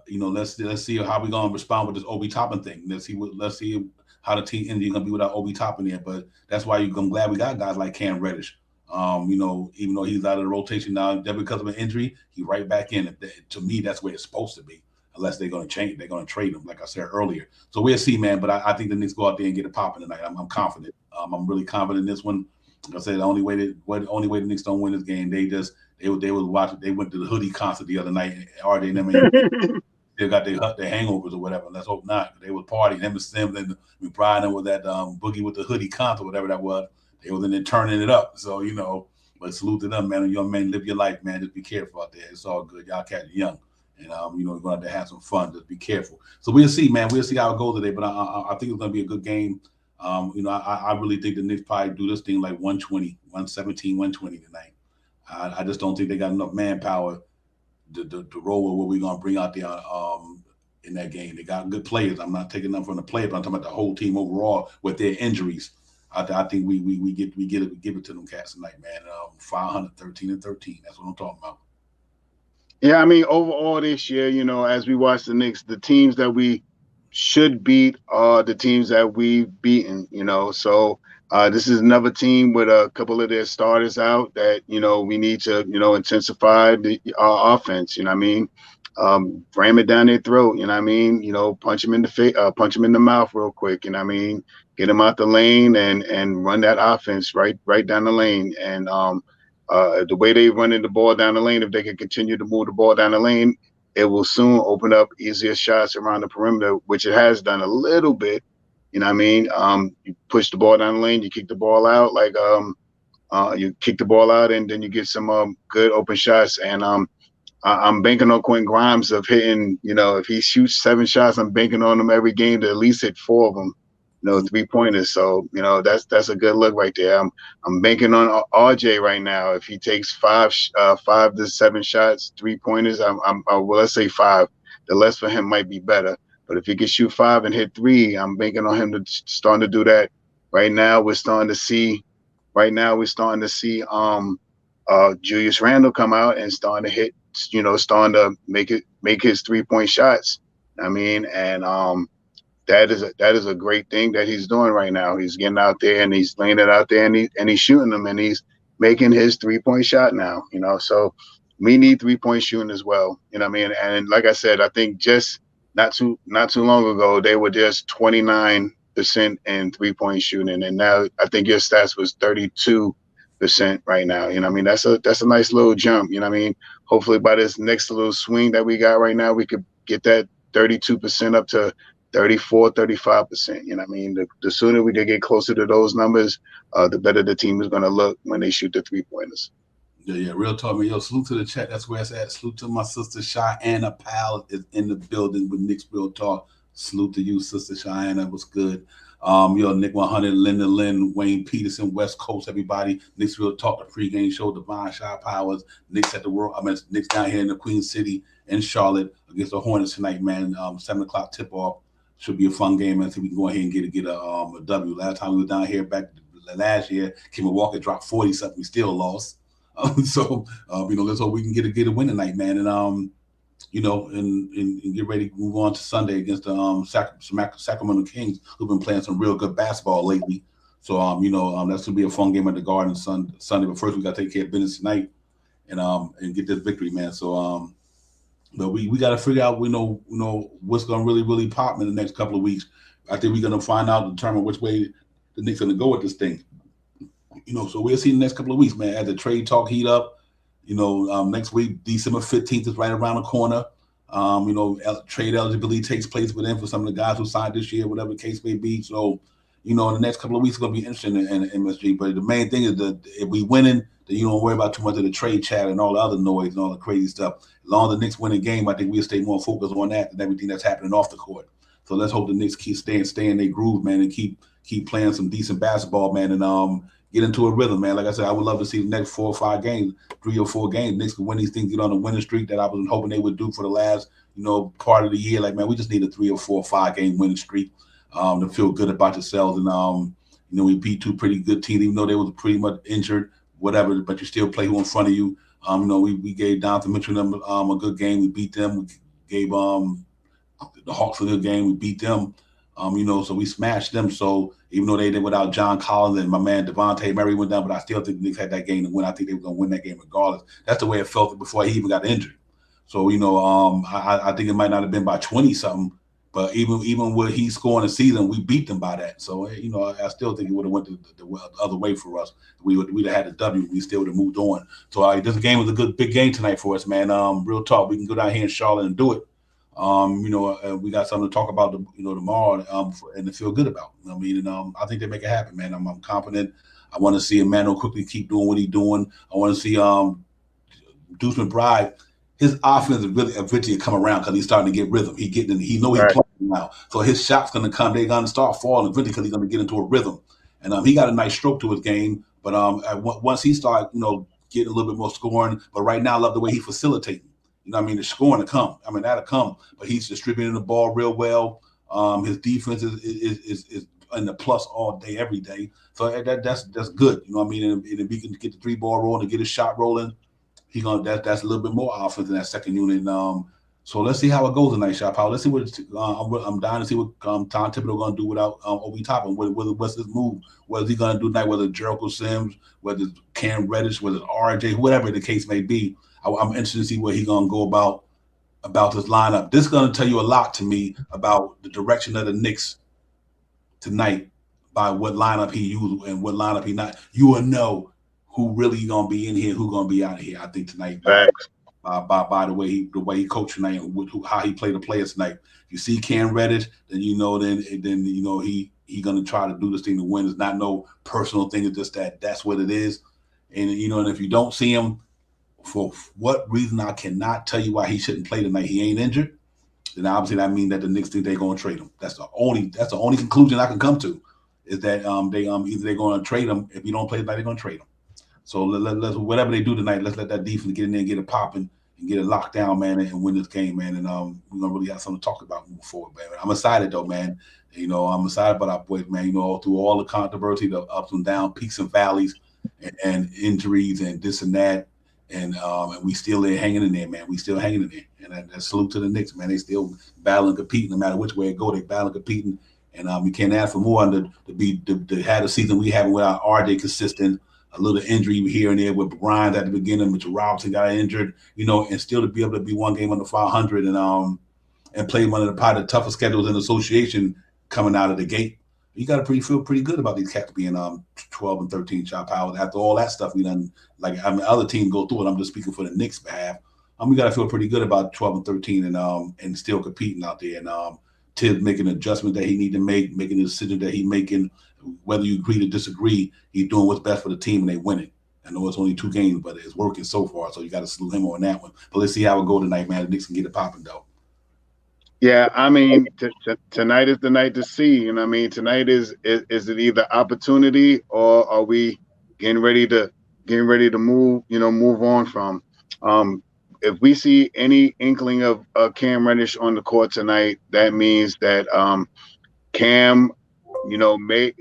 [SPEAKER 1] let's see how we're gonna respond with this Obi Toppin thing. Let's see how the team Indy gonna be without Obi Toppin there. But that's why I'm glad we got guys like Cam Reddish. Even though he's out of the rotation now, because of an injury, he's right back in. To me, that's where it's supposed to be. Unless they're going to change, they're going to trade him, like I said earlier. So we'll see, man. But I think the Knicks go out there and get it popping tonight. I'm confident. I'm really confident in this one. Like I said, the only way the Knicks don't win this game, they would watch it. They went to the hoodie concert the other night. RJ and them they got their hangovers or whatever. Let's hope not. They was partying. Him and Sims and McBride with that boogie with the hoodie concert, whatever that was. They was in there turning it up. So but salute to them, man. Young man, live your life, man. Just be careful out there. It's all good. Y'all cats young. And, we're going to have some fun. Just be careful. So we'll see, man. We'll see how it goes today. But I think it's going to be a good game. I really think the Knicks probably do this thing like 120, 117, 120 tonight. I just don't think they got enough manpower to roll with what we're going to bring out there in that game. They got good players. I'm not taking them from the player, but I'm talking about the whole team overall with their injuries. I think we give it to them cats tonight, man. 513 and 13. That's what I'm talking about.
[SPEAKER 3] Yeah, I mean, overall this year, as we watch the Knicks, the teams that we should beat are the teams that we've beaten, So this is another team with a couple of their starters out that, we need to, intensify our offense, ram it down their throat, punch them in the face, punch them in the mouth real quick, get them out the lane and run that offense right down the lane. And the way they running the ball down the lane, if they can continue to move the ball down the lane, it will soon open up easier shots around the perimeter, which it has done a little bit. You push the ball down the lane, you kick the ball out, you kick the ball out, and then you get some good open shots. And I'm banking on Quentin Grimes of hitting, if he shoots 7 shots, I'm banking on him every game to at least hit 4 of them. 3-pointers. So, that's a good look right there. I'm banking on RJ right now. If he takes 5 to 7 shots, 3-pointers, well, let's say 5. The less for him might be better. But if he can shoot 5 and hit 3, I'm banking on him to starting to do that. Right now, we're starting to see Julius Randle come out and starting to hit, starting to make his 3-point shots. That is a great thing that he's doing right now. He's getting out there and he's laying it out there and he's shooting them and he's making his 3-point shot now, So we need 3-point shooting as well. And like I said, I think just not too long ago they were just 29% in 3-point shooting, and now I think your stats was 32% right now. That's a nice little jump. Hopefully by this next little swing that we got right now, we could get that 32% up to 34, 35%. The sooner we can get closer to those numbers, the better the team is going to look when they shoot the 3-pointers.
[SPEAKER 1] Yeah, real talk, man. Yo, salute to the chat. That's where it's at. Salute to my sister Cheyenne Powell is in the building with Knicks Real Talk. Salute to you, sister Cheyenne. That was good. Nick 100, Linda Lynn, Wayne Peterson, West Coast, everybody. Knicks Real Talk, the pregame show, Divine Shy Powers. Knicks Knicks down here in the Queen City in Charlotte against the Hornets tonight, man. 7:00 tip-off. Should be a fun game. I think we can go ahead and get a W. Last time we were down here back last year, Kemba Walker dropped 40-something. We still lost. Let's hope we can get a win tonight, man. And and get ready to move on to Sunday against the Sacramento Kings, who've been playing some real good basketball lately. So that's gonna be a fun game at the Garden Sunday. But first, we got to take care of business tonight and get this victory, man. So but we got to figure out what's gonna really pop in the next couple of weeks. I think we're gonna find out, determine which way the Knicks gonna go with this thing. So we'll see in the next couple of weeks, man. As the trade talk heat up, next week, December 15th is right around the corner. Trade eligibility takes place with them for some of the guys who signed this year, whatever the case may be. So, in the next couple of weeks, it's going to be interesting in MSG. But the main thing is that if we winning, then you don't worry about too much of the trade chat and all the other noise and all the crazy stuff. As long as the Knicks win a game, I think we'll stay more focused on that than everything that's happening off the court. So let's hope the Knicks keep stay in their groove, man, and keep playing some decent basketball, man, and get into a rhythm, man. Like I said, I would love to see the next 4 or 5 games, 3 or 4 games. Knicks can win these things, get on a winning streak that I was hoping they would do for the last, part of the year. Like, man, we just need a 3 or 4 or 5 game winning streak to feel good about yourselves. And we beat 2 pretty good teams, even though they were pretty much injured, whatever. But you still play who in front of you. We gave Donovan Mitchell a good game. We beat them. We gave the Hawks a good game. We beat them. So we smashed them. So even though they did without John Collins and my man Devontae Murray went down, but I still think the Knicks had that game to win. I think they were going to win that game regardless. That's the way it felt before he even got injured. So, I think it might not have been by 20-something, but even with he scoring a season, we beat them by that. So, I still think it would have went the other way for us. We'd have had a W. We still would have moved on. So this game was a good big game tonight for us, man. Real talk. We can go down here in Charlotte and do it. We got something to talk about, tomorrow, and to feel good about. I think they make it happen, man. I'm confident. I want to see Emmanuel quickly keep doing what he's doing. I want to see Deuce McBride. His offense is really eventually come around because he's starting to get rhythm. He know he's playing. now. So his shot's going to come. They're going to start falling eventually because he's going to get into a rhythm. And he got a nice stroke to his game. But once he started, getting a little bit more scoring. But right now, I love the way he facilitating. You know what I mean? The scoring to come. I mean, that'll come. But he's distributing the ball real well. His defense is in the plus all day, every day. So that's good. You know what I mean? And if he can get the 3-ball rolling and get his shot rolling, that's a little bit more offense in that second unit. So let's see how it goes tonight, Shot Power. Let's see what I'm dying to see what Tom Thibodeau going to do without Obi Toppin. What's his move? What is he going to do tonight? Whether it's Jericho Sims, whether it's Cam Reddish, whether it's RJ, whatever the case may be. I'm interested to see where he's going to go about this lineup. This is going to tell you a lot to me about the direction of the Knicks tonight by what lineup he used and what lineup he not. You will know who really going to be in here, who going to be out of here. I think tonight. By the way he coached tonight and how he played the players tonight. If you see Cam Reddish, then he gonna try to do this thing to win. It's not no personal thing. It's just that's what it is. And and if you don't see him for what reason, I cannot tell you why he shouldn't play tonight. He ain't injured. Then obviously that means that the Knicks think they're gonna trade him. That's the only conclusion I can come to is that either they're gonna trade him. If you don't play tonight, they're gonna trade him. So let's whatever they do tonight, let's let that defense get in there and get it popping and get it locked down, man, and win this game, man. And we're gonna really have something to talk about moving forward, man. I'm excited though, man. I'm excited about our boys, man. Through all the controversy, the ups and downs, peaks and valleys, and injuries and this and that, and we still there hanging in there, man. We still hanging in there, and salute to the Knicks, man. They still battling, competing, no matter which way it go. They battling, competing, and we can't ask for more to have the season we have without RJ consistent. A little injury here and there with Brian at the beginning, Mitchell Robinson got injured, and still to be able to be one game under 500 and play one of the probably the toughest schedules in the association coming out of the gate. You got to feel pretty good about these cats being 12 and 13 Shot Power. After all that stuff we done, other teams go through it. I'm just speaking for the Knicks behalf. We got to feel pretty good about 12 and 13 and still competing out there. And Tibbs making adjustments that he need to make, making the decision that he's making. Whether you agree to disagree, he's doing what's best for the team and they win it. I know it's only 2 games, but it's working so far. So you got to salute him on that one. But let's see how it go tonight, man. The Knicks can get it popping, though.
[SPEAKER 3] Yeah, I mean, tonight is the night to see. You know what I mean? Tonight is it either opportunity or are we getting ready to move on from? If we see any inkling of Cam Reddish on the court tonight, that means that Cam the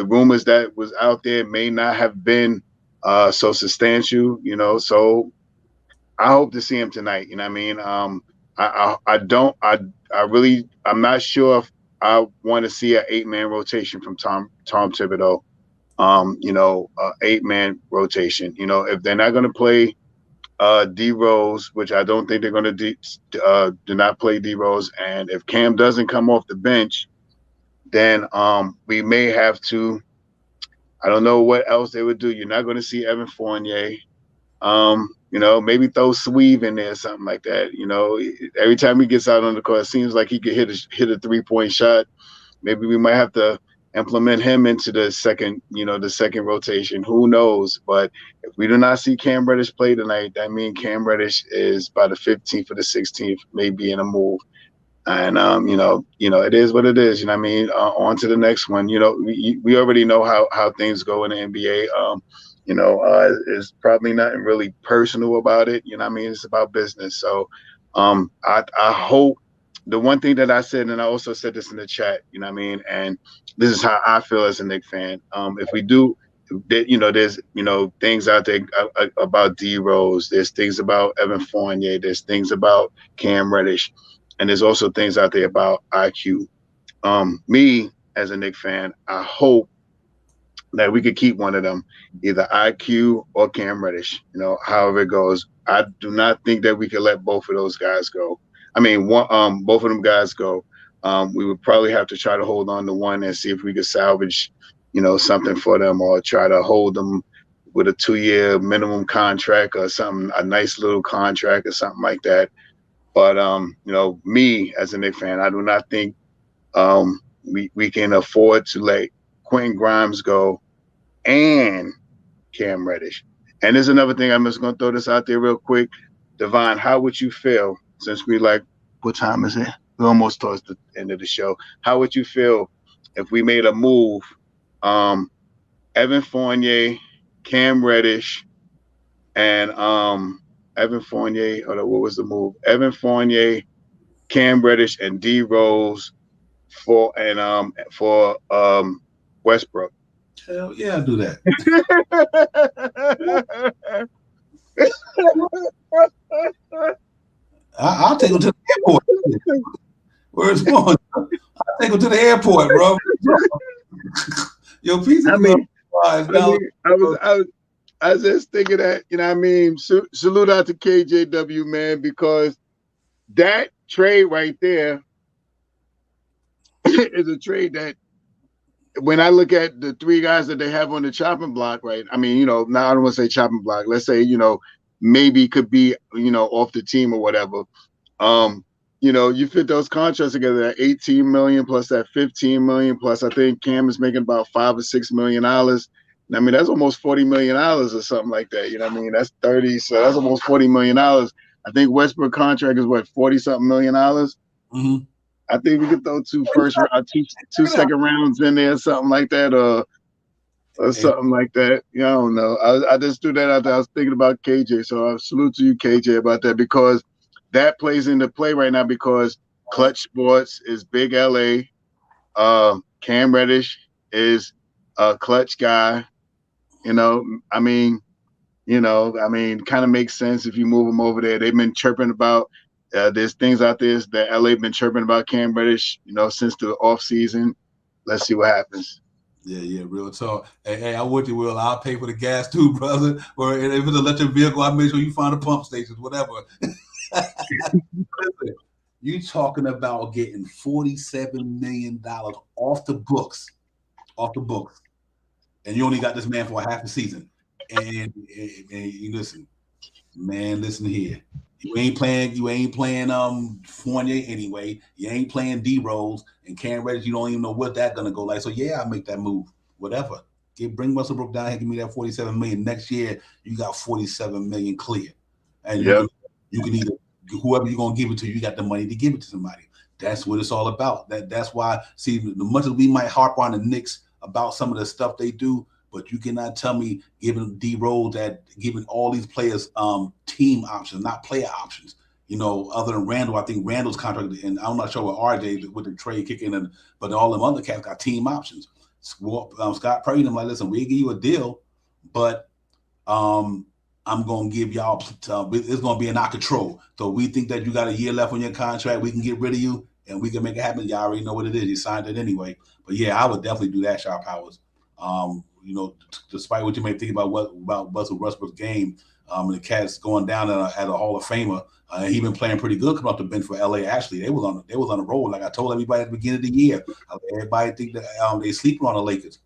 [SPEAKER 3] rumors that was out there may not have been so substantial, so I hope to see him tonight. You know what I mean? I'm not sure if I want to see an 8-man rotation from Tom Thibodeau. 8-man rotation. If they're not going to play D Rose, which I don't think they're going to do not play D Rose, and if Cam doesn't come off the bench, then we may have to. I don't know what else they would do. You're not going to see Evan Fournier. Maybe throw Sweeve in there, something like that. Every time he gets out on the court, it seems like he could hit a 3-point shot. Maybe we might have to implement him into the second rotation. Who knows? But if we do not see Cam Reddish play tonight, that means Cam Reddish is by the 15th or the 16th, maybe in a move. And it is what it is. I mean, on to the next one. We already know how things go in the NBA. It's probably nothing really personal about it. I mean, it's about business. So I hope the one thing that I said, and I also said this in the chat, I mean, and this is how I feel as a Knicks fan. If we do, there's things out there about D Rose. There's things about Evan Fournier. There's things about Cam Reddish. And there's also things out there about IQ. Me, as a Knicks fan, I hope that we could keep one of them, either IQ or Cam Reddish, however it goes. I do not think that we could let both of those guys go. I mean, both of them guys go. We would probably have to try to hold on to one and see if we could salvage, something for them, or try to hold them with a 2-year minimum contract or something, a nice little contract or something like that. But, me as a Knicks fan, I do not think we can afford to let Quentin Grimes go and Cam Reddish. And there's another thing, I'm just going to throw this out there real quick. Devon, how would you feel, since we like What time is it? We're almost towards the end of the show. How would you feel if we made a move? Evan Fournier, Cam Reddish, and Evan Fournier. Hold on, what was the move? Evan Fournier, Cam Reddish, and D Rose for Westbrook.
[SPEAKER 1] Hell yeah, I'll do that. I'll take him to the airport. Where's one? I'll take him to the airport, bro. Yo, piece of
[SPEAKER 3] I was just thinking that, you know what I mean? Salute out to KJW, man, because that trade right there is a trade that when I look at the three guys that they have on the chopping block, right? I mean, you know, now I don't want to say chopping block. Let's say, you know, maybe could be, you know, off the team or whatever. You know, you fit those contracts together, that 18 million plus that 15 million plus I think Cam is making about $5 or $6 million. I mean, that's almost $40 million or something like that. You know what I mean? That's 30, so that's almost $40 million. I think Westbrook contract is what, 40-something million dollars?
[SPEAKER 1] Mm-hmm.
[SPEAKER 3] I think we could throw two second rounds in there, something like that, or something like that. Yeah, I don't know. I just threw that out there. I was thinking about KJ, so I salute to you, KJ, about that, because that plays into play right now because Clutch Sports is big LA. Cam Reddish is a Clutch guy. You know, I mean, kind of makes sense if you move them over there. They've been chirping about there's things out there that LA been chirping about Cam Reddish, you know, since the off season. Let's see what happens.
[SPEAKER 1] Yeah, real talk. Hey, I want you, Will. I'll pay for the gas too, brother. Or if it's an electric vehicle, I'll make sure you find the pump stations, whatever. You talking about getting $47 million off the books, and you only got this man for a half a season. And you listen, man, listen here. You ain't playing Fournier anyway. You ain't playing D Rose and Cam Reddish. You don't even know what that's gonna go like. So yeah, I'll make that move. Whatever. Bring Westbrook down here, give me that $47 million. Next year, you got $47 million clear. And you can either whoever you're gonna give it to, you got the money to give it to somebody. That's what it's all about. That's why, see, the much as we might harp on the Knicks about some of the stuff they do, but you cannot tell me giving D Rose giving all these players team options, not player options. You know, other than Randall, I think Randall's contract, and I'm not sure what RJ with the trade kicking in, but all them other cats got team options. Scott Purdy, I'm like, listen, we give you a deal, but I'm gonna give y'all. It's gonna be in our control. So we think that you got a year left on your contract. We can get rid of you, and we can make it happen. Y'all already know what it is. You signed it anyway. But yeah, I would definitely do that, Sharp Powers. You know, despite what you may think about Russell Westbrook's game, the cat's going down at a Hall of Famer. He been playing pretty good coming off the bench for LA. Actually, they was on a roll. Like I told everybody at the beginning of the year, everybody think that they sleeping on the Lakers.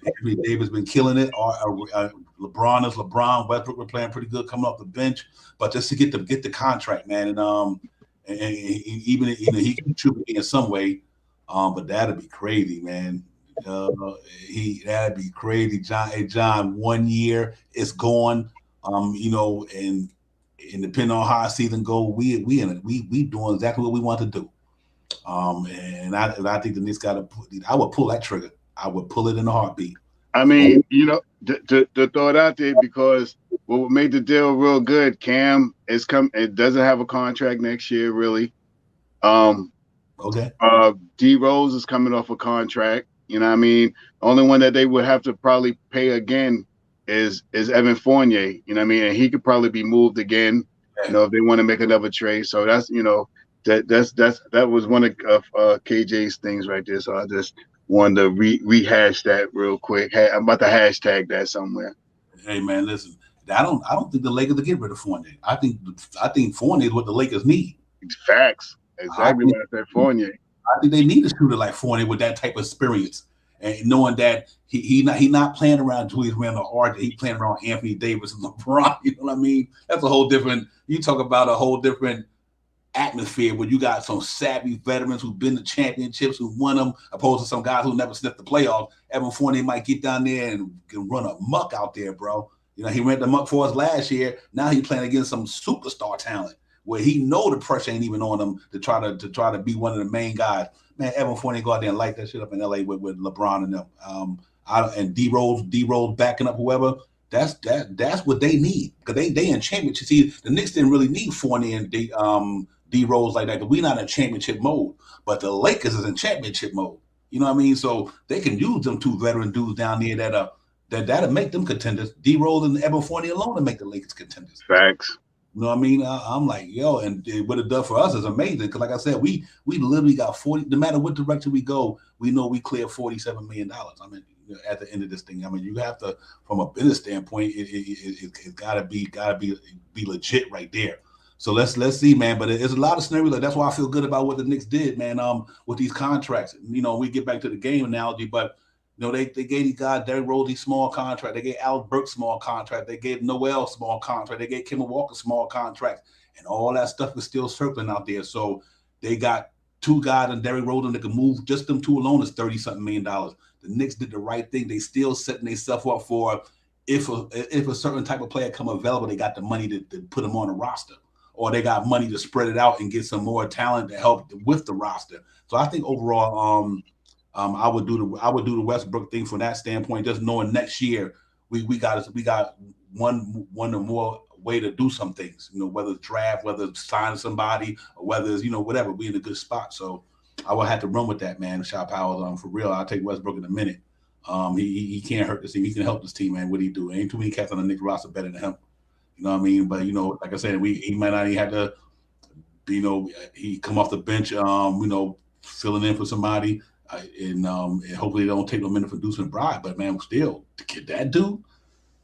[SPEAKER 1] Anthony Davis been killing it. LeBron is LeBron. Westbrook been playing pretty good coming off the bench, but just to get the contract, man, and even he can contribute in some way, but that'd be crazy, man. That'd be crazy, John. Hey, John, 1 year it's gone. You know, and depending on how our season go, we doing exactly what we want to do. And I think the Knicks I would pull that trigger. I would pull it in a heartbeat.
[SPEAKER 3] I mean, you know, to throw it out there, because what made the deal real good, Cam it doesn't have a contract next year, really.
[SPEAKER 1] Okay.
[SPEAKER 3] D Rose is coming off a contract. You know what I mean? The only one that they would have to probably pay again is Evan Fournier. You know what I mean? And he could probably be moved again, you know, if they want to make another trade. So that's, you know, that was one of KJ's things right there. So I just wanted to rehash that real quick. I'm about to hashtag that somewhere.
[SPEAKER 1] Hey man, listen. I don't think the Lakers will get rid of Fournier. I think Fournier is what the Lakers need.
[SPEAKER 3] Facts. Exactly what I said, Fournier.
[SPEAKER 1] I think they need a shooter like Fournier with that type of experience, and knowing that he not playing around Julius Randle or RJ, he playing around Anthony Davis and LeBron. You know what I mean? That's a whole different. You talk about a whole different atmosphere where you got some savvy veterans who've been to championships, who won them, opposed to some guys who never sniffed the playoffs. Evan Fournier might get down there and can run a muck out there, bro. You know, he ran the muck for us last year. Now he's playing against some superstar talent. where he know the pressure ain't even on him to try to be one of the main guys. Man, Evan Fournier go out there and light that shit up in LA with LeBron and them. And D Rose backing up whoever. That's what they need, because they in championship. See, the Knicks didn't really need Fournier and D Rose like that, because we're not in championship mode. But the Lakers is in championship mode. You know what I mean? So they can use them two veteran dudes down there that'll make them contenders. D Rose and Evan Fournier alone to make the Lakers contenders.
[SPEAKER 3] Facts.
[SPEAKER 1] You know what I mean? I'm like, yo, and what it does for us is amazing, because like I said, we literally got 40. No matter what direction we go, we know we clear $47 million. I mean, at the end of this thing, I mean, you have to, from a business standpoint, it's gotta be legit right there. So let's see, man. But it's a lot of scenarios. That's why I feel good about what the Knicks did, man. With these contracts, we get back to the game analogy, but they gave these guys Derrick Rose small contract. They gave Al Burke small contract. They gave Noel small contract. They gave Kemba Walker small contract, and all that stuff is still circling out there. So they got two guys in Derrick Rose that can move. Just them two alone is $30-something million. The Knicks did the right thing. They still setting themselves up for if a certain type of player come available, they got the money to put them on the roster, or they got money to spread it out and get some more talent to help with the roster. So I think overall, I would do the Westbrook thing from that standpoint, just knowing next year we got one or more way to do some things, whether it's draft, whether it's sign somebody, or whether it's whatever, we in a good spot. So I would have to run with that, man. Shot Powers, for real. I'll take Westbrook in a minute. He can't hurt this team. He can help this team, man. What he do? Ain't too many cats on the Knicks roster better than him. You know what I mean? But like I said, he might not even have to. He come off the bench, filling in for somebody. And hopefully they don't take no minute for Deuce McBride. But man, still to get that dude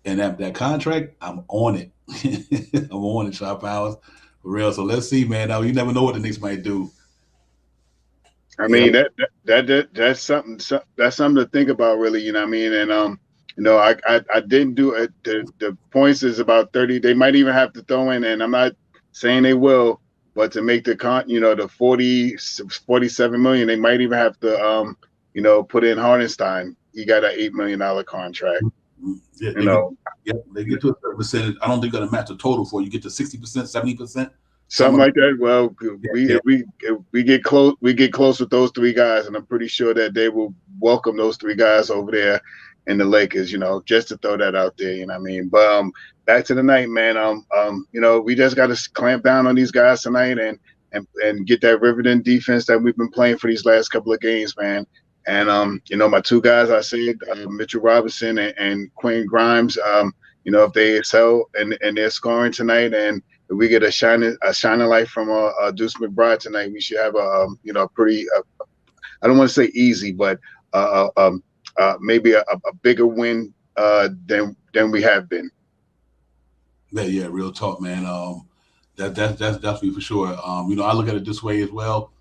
[SPEAKER 1] and that contract, I'm on it. I'm on it, Shot Powers, for real. So let's see, man. Now you never know what the Knicks might do.
[SPEAKER 3] I mean, that's something to think about, really. You know what I mean? And I didn't do it. The points is about 30. They might even have to throw in, and I'm not saying they will. But to make the the 47 million, they might even have to, put in Hartenstein. He got an $8 million contract.
[SPEAKER 1] Yeah, they get to a certain percentage. I don't think they're gonna match the total for you. Get to 60%, 70%,
[SPEAKER 3] something like that. Well, we get close. We get close with those three guys, and I'm pretty sure that they will welcome those three guys over there in the Lakers. Just to throw that out there. You know what I mean? But back to the night, man. We just got to clamp down on these guys tonight and get that riveting defense that we've been playing for these last couple of games, man. And my two guys I said, Mitchell Robinson and Quentin Grimes. If they excel in their scoring tonight, and if we get a shining light from Deuce McBride tonight, we should have a pretty I don't want to say easy, but maybe a bigger win than we have been.
[SPEAKER 1] Yeah, real talk, man. That's definitely for sure. I look at it this way as well.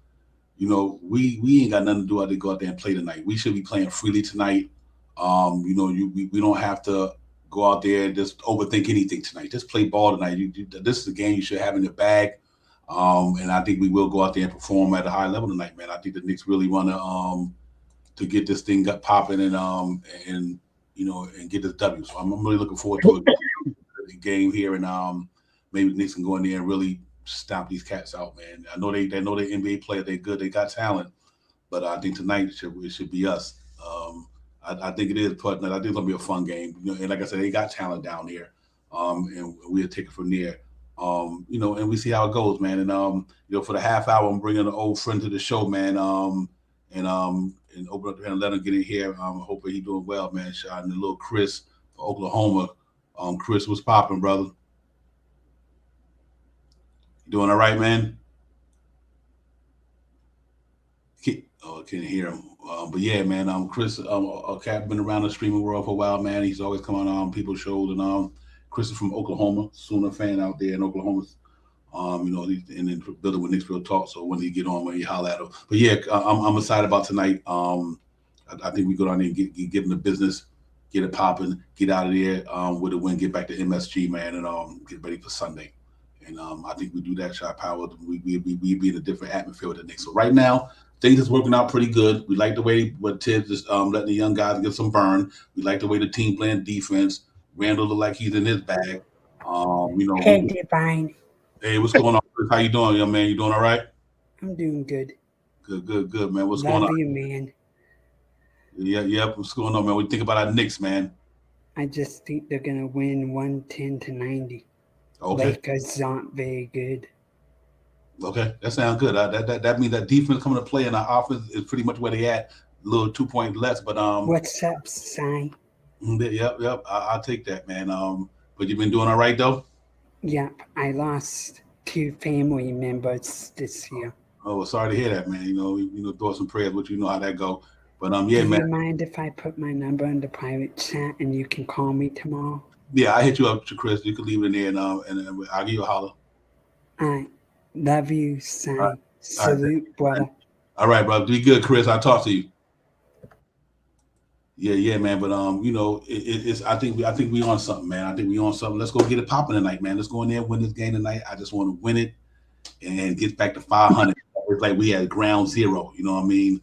[SPEAKER 1] We ain't got nothing to do other than go out there and play tonight. We should be playing freely tonight. We don't have to go out there and just overthink anything tonight. Just play ball tonight. This is a game you should have in your bag. And I think we will go out there and perform at a high level tonight, man. I think the Knicks really want to get this thing popping and get this W. So I'm really looking forward to a game here, and maybe the Knicks can go in there and really stomp these cats out, man. I know they know they're NBA players. They're good. They got talent, but I think tonight it should be us. I think it is, but I think it's gonna be a fun game. And like I said, they got talent down there, and we'll take it from there. And we see how it goes, man. And for the half hour, I'm bringing an old friend to the show, man. And open up the hand and let him get in here. Hopefully he's doing well, man. Shouting to little Chris for Oklahoma. Chris, what's popping, brother? You doing all right, man? I can't hear him. But yeah, man. Chris, Cat been around the streaming world for a while, man. He's always coming on people's shows, and Chris is from Oklahoma, Sooner fan out there in Oklahoma. He's in the building with Knicks Real Talk. So when he get on, when he holler at him. But yeah, I'm excited about tonight. I think we go down there and give him the business, get it popping, get out of there with a win, get back to MSG, man, and get ready for Sunday. And I think we do that, Shot Power. We be in a different atmosphere with the Knicks. So right now, things is working out pretty good. We like the way what Tibbs is letting the young guys get some burn. We like the way the team playing defense. Randall look like he's in his bag.
[SPEAKER 4] Hey, Divine.
[SPEAKER 1] Hey, what's going on? How you doing, young man? You doing all right?
[SPEAKER 4] I'm doing good.
[SPEAKER 1] Good, man. What's going
[SPEAKER 4] Love
[SPEAKER 1] on?
[SPEAKER 4] you, man.
[SPEAKER 1] Yeah. What's going on, man? What do you think about our Knicks, man?
[SPEAKER 4] I just think they're gonna win 110-90.
[SPEAKER 1] Okay,
[SPEAKER 4] Lakers aren't very good.
[SPEAKER 1] okay, that sounds good. That means that defense coming to play and our offense is pretty much where they at. A little 2 point less, but
[SPEAKER 4] What's up, Si?
[SPEAKER 1] yep. I'll take that, man. But you've been doing all right though.
[SPEAKER 4] Yep, I lost 2 family members this year.
[SPEAKER 1] Oh, well, sorry to hear that, man. Throw some prayers, but you know how that go. But
[SPEAKER 4] Do
[SPEAKER 1] yeah, man.
[SPEAKER 4] you mind if I put my number in the private chat and you can call me tomorrow?
[SPEAKER 1] Yeah, I hit you up, Chris. You can leave it in there, and I'll give you a holler.
[SPEAKER 4] I love you, Si.
[SPEAKER 1] All right.
[SPEAKER 4] Salute, brother.
[SPEAKER 1] All right, bro. Be good, Chris. I'll talk to you. Yeah, man. But it's. I think we on something, man. I think we on something. Let's go get it popping tonight, man. Let's go in there and win this game tonight. I just want to win it and get back to 500. It's like we had ground zero. You know what I mean?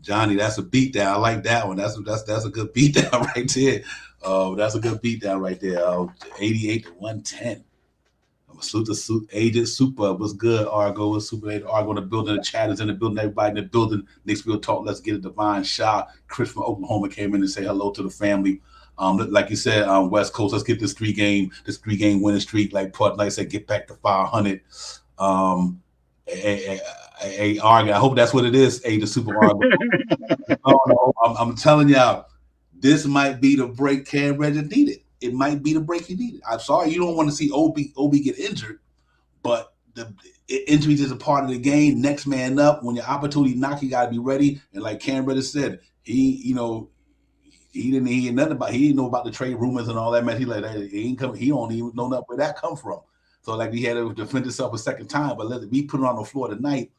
[SPEAKER 1] Johnny, that's a beatdown. I like that one. That's a good beatdown right there. That's a good beatdown right there. 88 to 110. Salute to Agent Super. What's good, Argo? Super Agent Argo in the building. The chat is in the building. Everybody in the building. Knicks Real Talk. Let's get a divine shot. Chris from Oklahoma came in and say hello to the family. Like you said, West Coast. Let's get this three game winning streak. Like I said, get back to 500. Argo. I hope that's what it is. Agent Super Argo. I'm telling y'all, this might be the break Cam Reddish needed. It might be the break he needed. I'm sorry, you don't want to see OB get injured, but the injuries is a part of the game. Next man up. When your opportunity knock, you gotta be ready. And like Cam Reddish said, he didn't know about the trade rumors and all that, man. He don't even know where that come from. So like he had to defend himself a second time. But we put it on the floor tonight.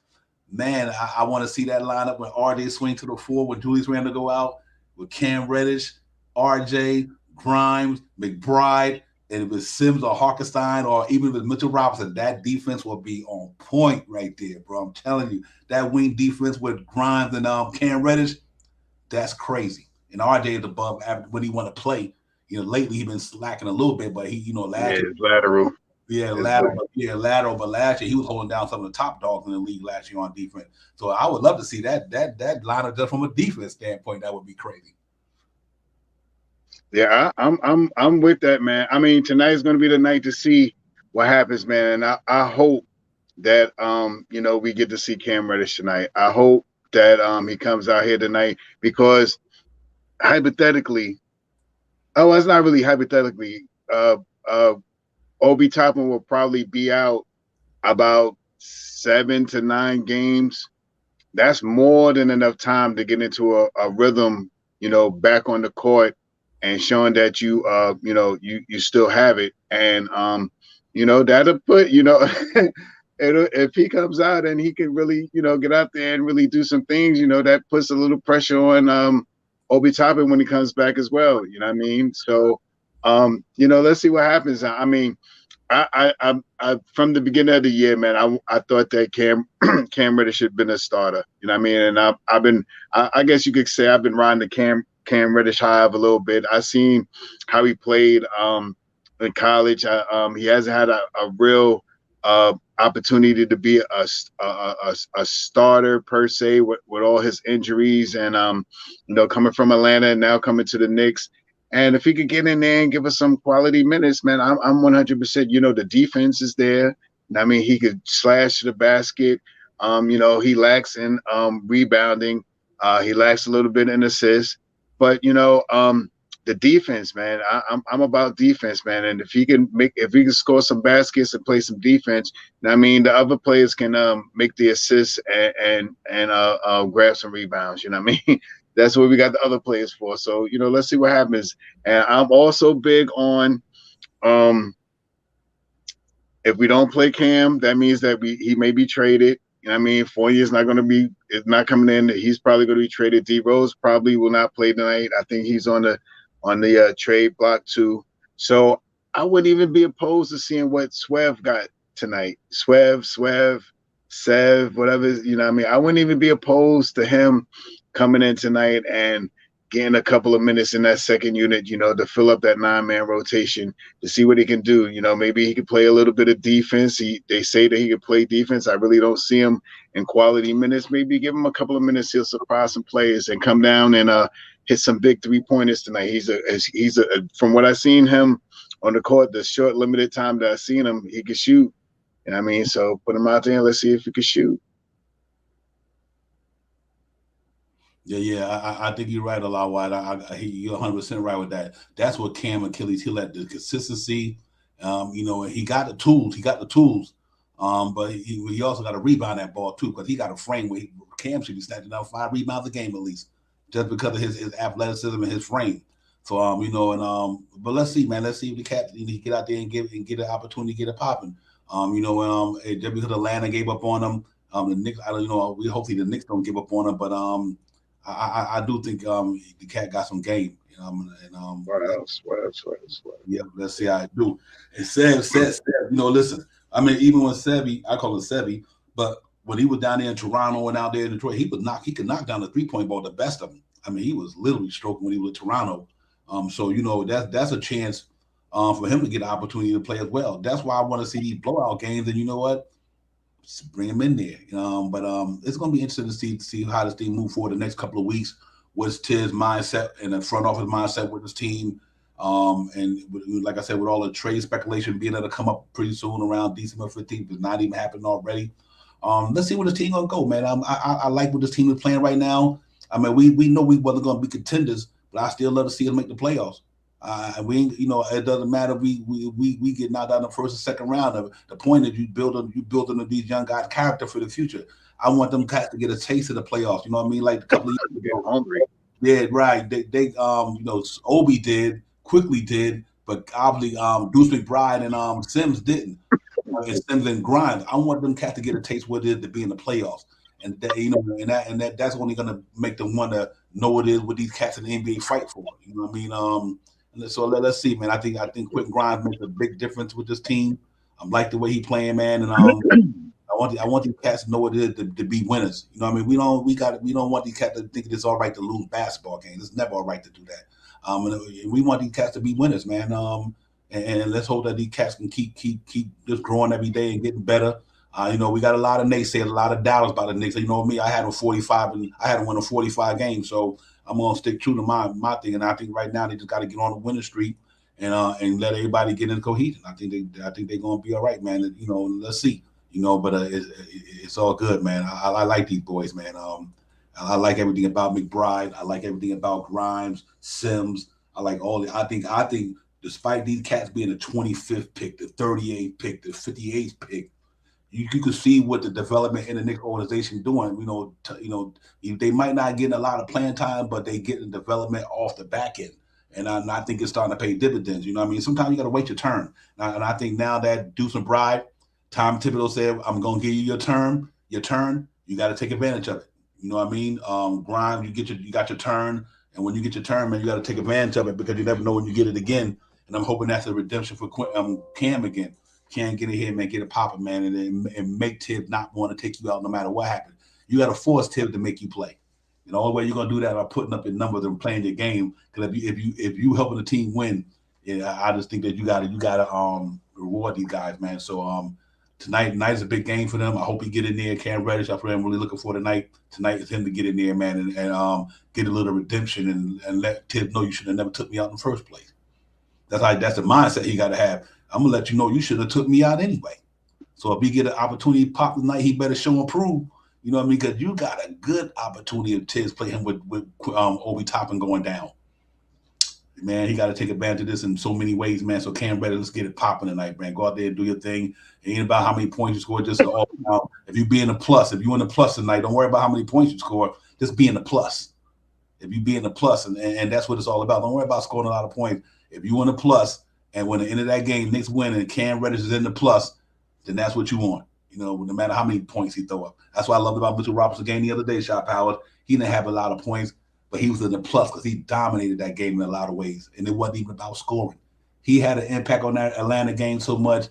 [SPEAKER 1] Man, I want to see that lineup when RJ swing to the floor, when Julius Randle go out, with Cam Reddish, RJ, Grimes, McBride, and if it's Sims or Harkenstein or even if it's Mitchell Robinson, that defense will be on point right there, bro. I'm telling you, that wing defense with Grimes and Cam Reddish, that's crazy. And RJ is above average when he want to play. Lately he's been slacking a little bit, but he, last year,
[SPEAKER 3] lateral.
[SPEAKER 1] Yeah, lateral. But last year he was holding down some of the top dogs in the league last year on defense. So I would love to see that lineup just from a defense standpoint. That would be crazy.
[SPEAKER 3] Yeah, I'm with that, man. I mean, tonight's going to be the night to see what happens, man. And I hope that we get to see Cam Reddish tonight. I hope that he comes out here tonight because hypothetically, it's not really hypothetically. Obi Toppin will probably be out about 7 to 9 games. That's more than enough time to get into a rhythm, back on the court and showing that you still have it. And that'll put, if he comes out and he can really, get out there and really do some things, that puts a little pressure on Obi Toppin when he comes back as well. You know what I mean? So let's see what happens. I mean, I from the beginning of the year, man, I thought that Cam Reddish should have been a starter. You know what I mean? And I've been, I guess you could say I've been riding the Cam Reddish high of a little bit. I seen how he played in college. He hasn't had a real opportunity to be a starter per se with all his injuries and coming from Atlanta and now coming to the Knicks. And if he could get in there and give us some quality minutes, man, I'm 100%. The defense is there. I mean, he could slash to the basket. He lacks in rebounding. He lacks a little bit in assists. But the defense, man, I'm about defense, man. And if he can score some baskets and play some defense, I mean, the other players can make the assists and grab some rebounds. You know what I mean? That's what we got the other players for. So, let's see what happens. And I'm also big on if we don't play Cam, that means that he may be traded. You know what I mean? Fournier is not coming in. He's probably going to be traded. D Rose probably will not play tonight. I think he's on the trade block too. So I wouldn't even be opposed to seeing what Swev got tonight. Sev, whatever, you know what I mean? I wouldn't even be opposed to him coming in tonight and getting a couple of minutes in that second unit, to fill up that 9-man rotation to see what he can do. Maybe he could play a little bit of defense. They say that he could play defense. I really don't see him in quality minutes. Maybe give him a couple of minutes. He'll surprise some players and come down and hit some big 3-pointers tonight. He's from what I've seen him on the court, the short limited time that I've seen him, he can shoot. You know what I mean? So put him out there and let's see if he can shoot.
[SPEAKER 1] Yeah, I think you're right a lot, White. You're 100% right with that. That's what Cam Achilles, he let the consistency, and he got the tools. But he also got to rebound that ball too, because he got a frame where Cam should be snatching out 5 rebounds a game at least, just because of his athleticism and his frame. So but let's see, man. Let's see if the Cats get out there and get an opportunity to get it popping. Just because Atlanta gave up on them, the Knicks. We hopefully the Knicks don't give up on them, but I do think the Cat got some game.
[SPEAKER 3] What else?
[SPEAKER 1] Yeah, let's see how I do. And Seb, listen. I mean, even when Sebi, I call him Sebi, but when he was down there in Toronto and out there in Detroit, he could knock down the 3-point ball the best of them. I mean, he was literally stroking when he was in Toronto. So that's a chance for him to get an opportunity to play as well. That's why I want to see these blowout games. And you know what? Just bring him in there. But it's going to be interesting to see how this team move forward the next couple of weeks. What's Tibbs' mindset and the front office mindset with his team? And like I said, with all the trade speculation being able to come up pretty soon around December 15th, it's not even happening already. Let's see where this team gonna go, man. I like what this team is playing right now. I mean, we know we wasn't gonna be contenders, but I still love to see us make the playoffs. It doesn't matter. We get knocked out in the first and second round. The point is you building these young guys' character for the future. I want them guys to get a taste of the playoffs. You know what I mean? Like a couple of years ago,
[SPEAKER 3] hungry.
[SPEAKER 1] Yeah, right. They Obi did, quickly did, but obviously Deuce McBride and Sims didn't. And Sims and Grimes. I want them cats to get a taste what it is to be in the playoffs. And that, that's only gonna make them want to know what it is what these cats in the NBA fight for. You know what I mean? So let's see, man. I think Quentin Grimes makes a big difference with this team. I like the way he playing, man, and I want these cats to know what it is to be winners. You know what I mean? We don't want these cats to think it's all right to lose basketball games. It's never all right to do that. And we want these cats to be winners, man. And let's hope that these cats can keep just growing every day and getting better. We got a lot of naysayers, a lot of doubters about the Knicks. You know me, I had them 45 and I had them win a 45 games. So I'm gonna stick true to my thing. And I think right now they just got to get on the winning streak and let everybody get in cohesion. I think they're gonna be all right, man. Let's see. But it's all good, man. I like these boys, man. I like everything about McBride. I like everything about Grimes, Sims. I like all the. I think despite these cats being the 25th pick, the 38th pick, the 58th pick, you could see what the development in the Knicks organization doing. They might not get a lot of playing time, but they get the development off the back end. And I think it's starting to pay dividends. You know what I mean? Sometimes you got to wait your turn. And I think now that Deuce McBride, Tom Thibodeau said, I'm going to give you your turn, you got to take advantage of it. You know what I mean? Grimes, you got your turn. And when you get your turn, man, you got to take advantage of it because you never know when you get it again. And I'm hoping that's a redemption for Cam again. Cam, get in here, man, get it popping, man, and make Tibbs not want to take you out no matter what happens. You got to force Tibbs to make you play. And the only way you're going to do that by putting up your numbers and playing your game. Because if you helping the team win, I just think that you got to reward these guys, man. So tonight is a big game for them. I hope he get in there. Cam Reddish, I'm really looking for tonight. Tonight is him to get in there, man, and get a little redemption and let Tibbs know you should have never took me out in the first place. That's the mindset he got to have. I'm gonna let you know you should have took me out anyway. So if he get an opportunity to pop tonight, he better show and prove. You know what I mean? Because you got a good opportunity if Tibbs play him with Obi Toppin going down. Man, he got to take advantage of this in so many ways, man. So Cam Reddish, let's get it popping tonight, man. Go out there and do your thing. It ain't about how many points you score. Just all out. If you be in the plus, if you in the plus tonight, don't worry about how many points you score. Just be in the plus. If you be in the plus, and that's what it's all about. Don't worry about scoring a lot of points. If you in the plus, and when the end of that game, Knicks win, and Cam Reddish is in the plus, then that's what you want. No matter how many points he throw up. That's what I loved about Mitchell Robinson's game the other day, Shot Powers. He didn't have a lot of points, but he was in the plus because he dominated that game in a lot of ways, and it wasn't even about scoring. He had an impact on that Atlanta game so much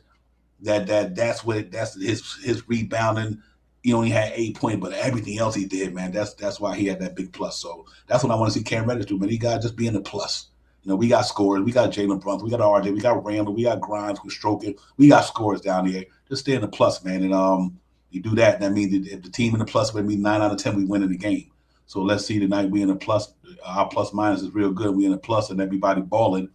[SPEAKER 1] that's his rebounding. he only had 8 points, but everything else he did, man, that's why he had that big plus. So that's what I want to see Cam Reddish do, man. He got just being a plus. You know, we got scorers, we got Jalen Brunson, we got RJ, we got Randall, we got Grimes who's stroking, we got scorers down here. Just stay in the plus, man. And you do that, and that means if the team in the plus, it means 9 out of 10 we win in the game. So let's see tonight we in the plus. Our plus minus is real good. We in the plus, and everybody balling,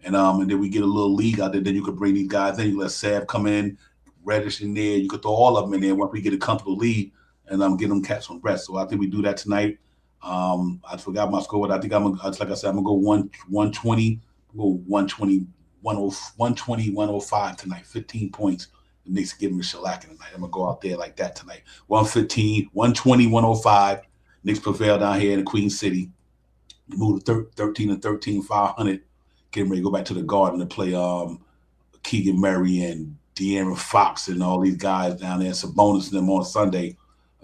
[SPEAKER 1] and then we get a little league out there. Then you could bring these guys in. You let Sav come in, Reddish in there. You could throw all of them in there once we get a comfortable lead, and get them catch some rest. So I think we do that tonight. I forgot my score, but I think like I said, I'm gonna go 120, go 120, 120, 105 tonight. 15 points. The Knicks give them a shellacking tonight. I'm gonna go out there like that tonight. 115, 120, 105. Knicks prevail down here in the Queen City. Move to 13-13, 500. Getting ready to go back to the Garden to play Keegan Murray and De'Aaron Fox and all these guys down there. Sabonis and them on Sunday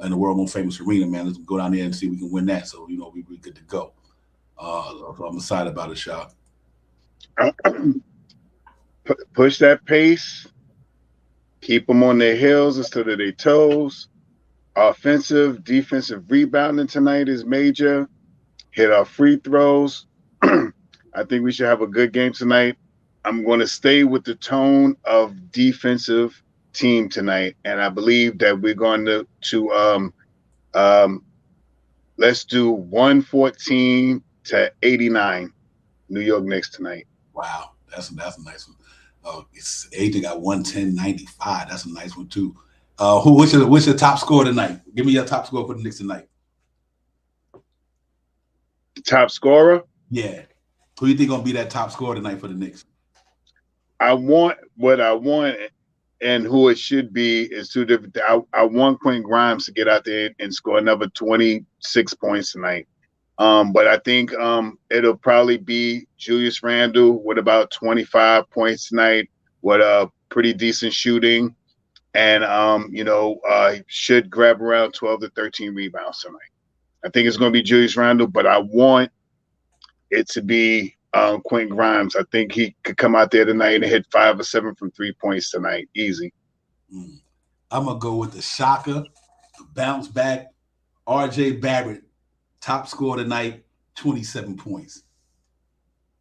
[SPEAKER 1] in the world famous arena, man. Let's go down there and see if we can win that. So, we're good to go. So I'm excited about it, Shaw.
[SPEAKER 3] Push that pace. Keep them on their heels instead of their toes. Offensive, defensive rebounding tonight is major. Hit our free throws. I think we should have a good game tonight. I'm going to stay with the tone of defensive team tonight, and I believe that we're going to let's do 114-89 New York Knicks tonight.
[SPEAKER 1] Wow, that's a nice one. AJ got 110-95. That's a nice one too. What's your top score tonight? Give me your top score for the Knicks tonight.
[SPEAKER 3] Top scorer?
[SPEAKER 1] Yeah. Who do you think gonna be that top scorer tonight for the Knicks?
[SPEAKER 3] I want and who it should be is two different. I want Quentin Grimes to get out there and score another 26 points tonight. But I think it'll probably be Julius Randle with about 25 points tonight, with pretty decent shooting. And, should grab around 12 to 13 rebounds tonight. I think it's going to be Julius Randle, but I want it to be Quentin Grimes. I think he could come out there tonight and hit 5 or 7 from 3 points tonight. Easy.
[SPEAKER 1] I'm going to go with the shocker, the bounce back, RJ Barrett, top scorer tonight, 27 points.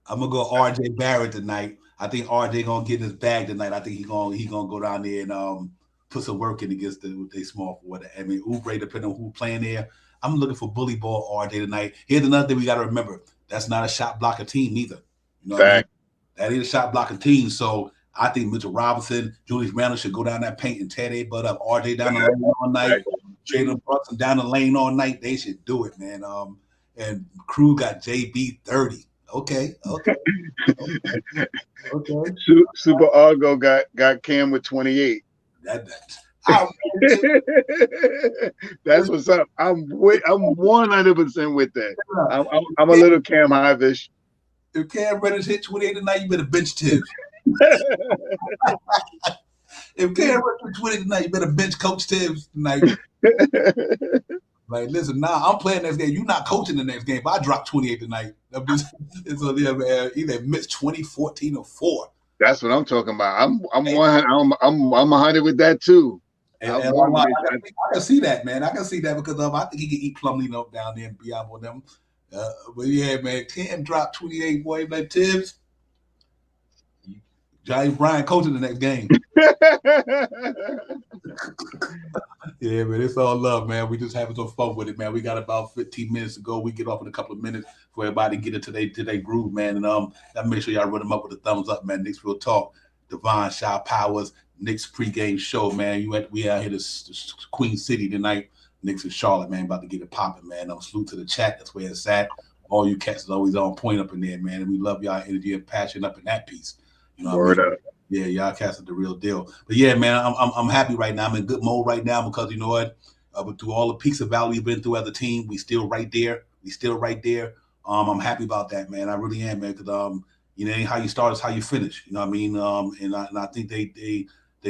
[SPEAKER 1] I'm going to go RJ Barrett tonight. I think RJ going to get in his bag tonight. I think he gonna go down there and put some work in against they small forward. I mean, Oubre, depending on who playing there. I'm looking for bully ball RJ tonight. Here's another thing we got to remember. That's not a shot blocker team either. You know what I mean? That ain't a shot blocking team. So I think Mitchell Robinson, Julius Randle should go down that paint and tear their butt up. RJ down the lane all night. Jalen Brunson down the lane all night. They should do it, man. And Crew got JB 30. Okay.
[SPEAKER 3] Super Argo got Cam with 28. That's what's up. I'm 100% with that. I'm a little Cam Hivish.
[SPEAKER 1] If Cam Reddish hit 28 tonight, you better bench Tibbs. If Cam Reddish hit 20 tonight, you better bench Coach Tibbs tonight. Like, listen, I'm playing next game. You're not coaching the next game. If I drop 28 tonight, either miss 20, 14, or 4.
[SPEAKER 3] That's what I'm talking about. I'm 100 with that too.
[SPEAKER 1] And I can see that, man. I can see that because I think he can eat Plumlee up down there and be out on them. But yeah, man, Tim dropped 28, boy. Like Tibbs, Johnny Bryan coaching the next game. Yeah, man, it's all love, man. We just having some fun with it, man. We got about 15 minutes to go. We get off in a couple of minutes for everybody to get into their groove, man. And I make sure y'all run them up with a thumbs up, man. Knicks Real Talk, Devon Shaw Powers, Knicks pregame show, man. We out here to Queen City tonight. Knicks in Charlotte, man, about to get it popping, man. Salute to the chat. That's where it's at. All you cats is always on point up in there, man. And we love y'all energy and passion up in that piece. You know what I mean? Yeah, y'all cats are the real deal. But yeah, man, I'm happy right now. I'm in good mode right now because you know what? Through all the peaks of valley we've been through as a team, we still right there. I'm happy about that, man. I really am, man. Because ain't how you start is how you finish. You know what I mean? And I think they're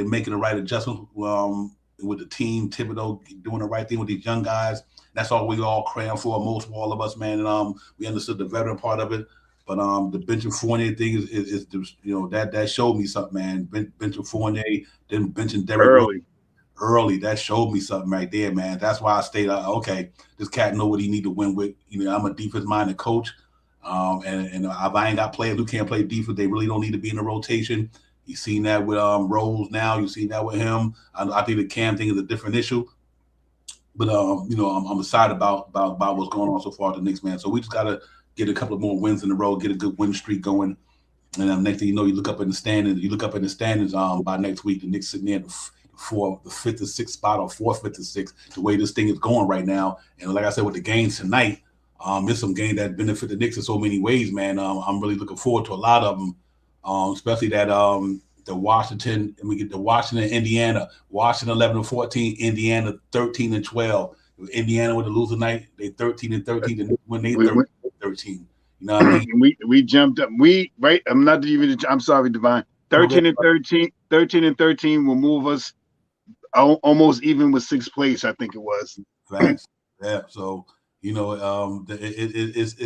[SPEAKER 1] making the right adjustments with the team. Thibodeau doing the right thing with these young guys. That's all we all cram for, most of all of us, man. And we understood the veteran part of it. But the benching Fournier thing is that showed me something, man. Benching Fournier, then benching Derrick early. That showed me something right there, man. That's why I stayed. Okay, this cat know what he need to win with. You know, I'm a defense-minded coach, and if I ain't got players who can't play defense, they really don't need to be in the rotation. You seen that with Rose now. You seen that with him. I think the Cam thing is a different issue. But you know, I'm excited about what's going on so far at the Knicks, man. So we just gotta get a couple of more wins in a row, get a good win streak going, and next thing you know, you look up in the standings. You look up in the standings. By next week, the Knicks sitting there the fifth or sixth spot, or fourth, fifth or sixth. The way this thing is going right now, and like I said, with the games tonight, there's some games that benefit the Knicks in so many ways, man. I'm really looking forward to a lot of them, especially that the Washington, and we get the Washington, Indiana, Washington 11-14, Indiana 13-12. Indiana with the loser night, they 13-13, and when they 13-13. You know what I mean?
[SPEAKER 3] We jumped up. I'm not even. I'm sorry, Divine. 13-13 will move us almost even with sixth place. I think it was.
[SPEAKER 1] Facts. Yeah. So you know, it's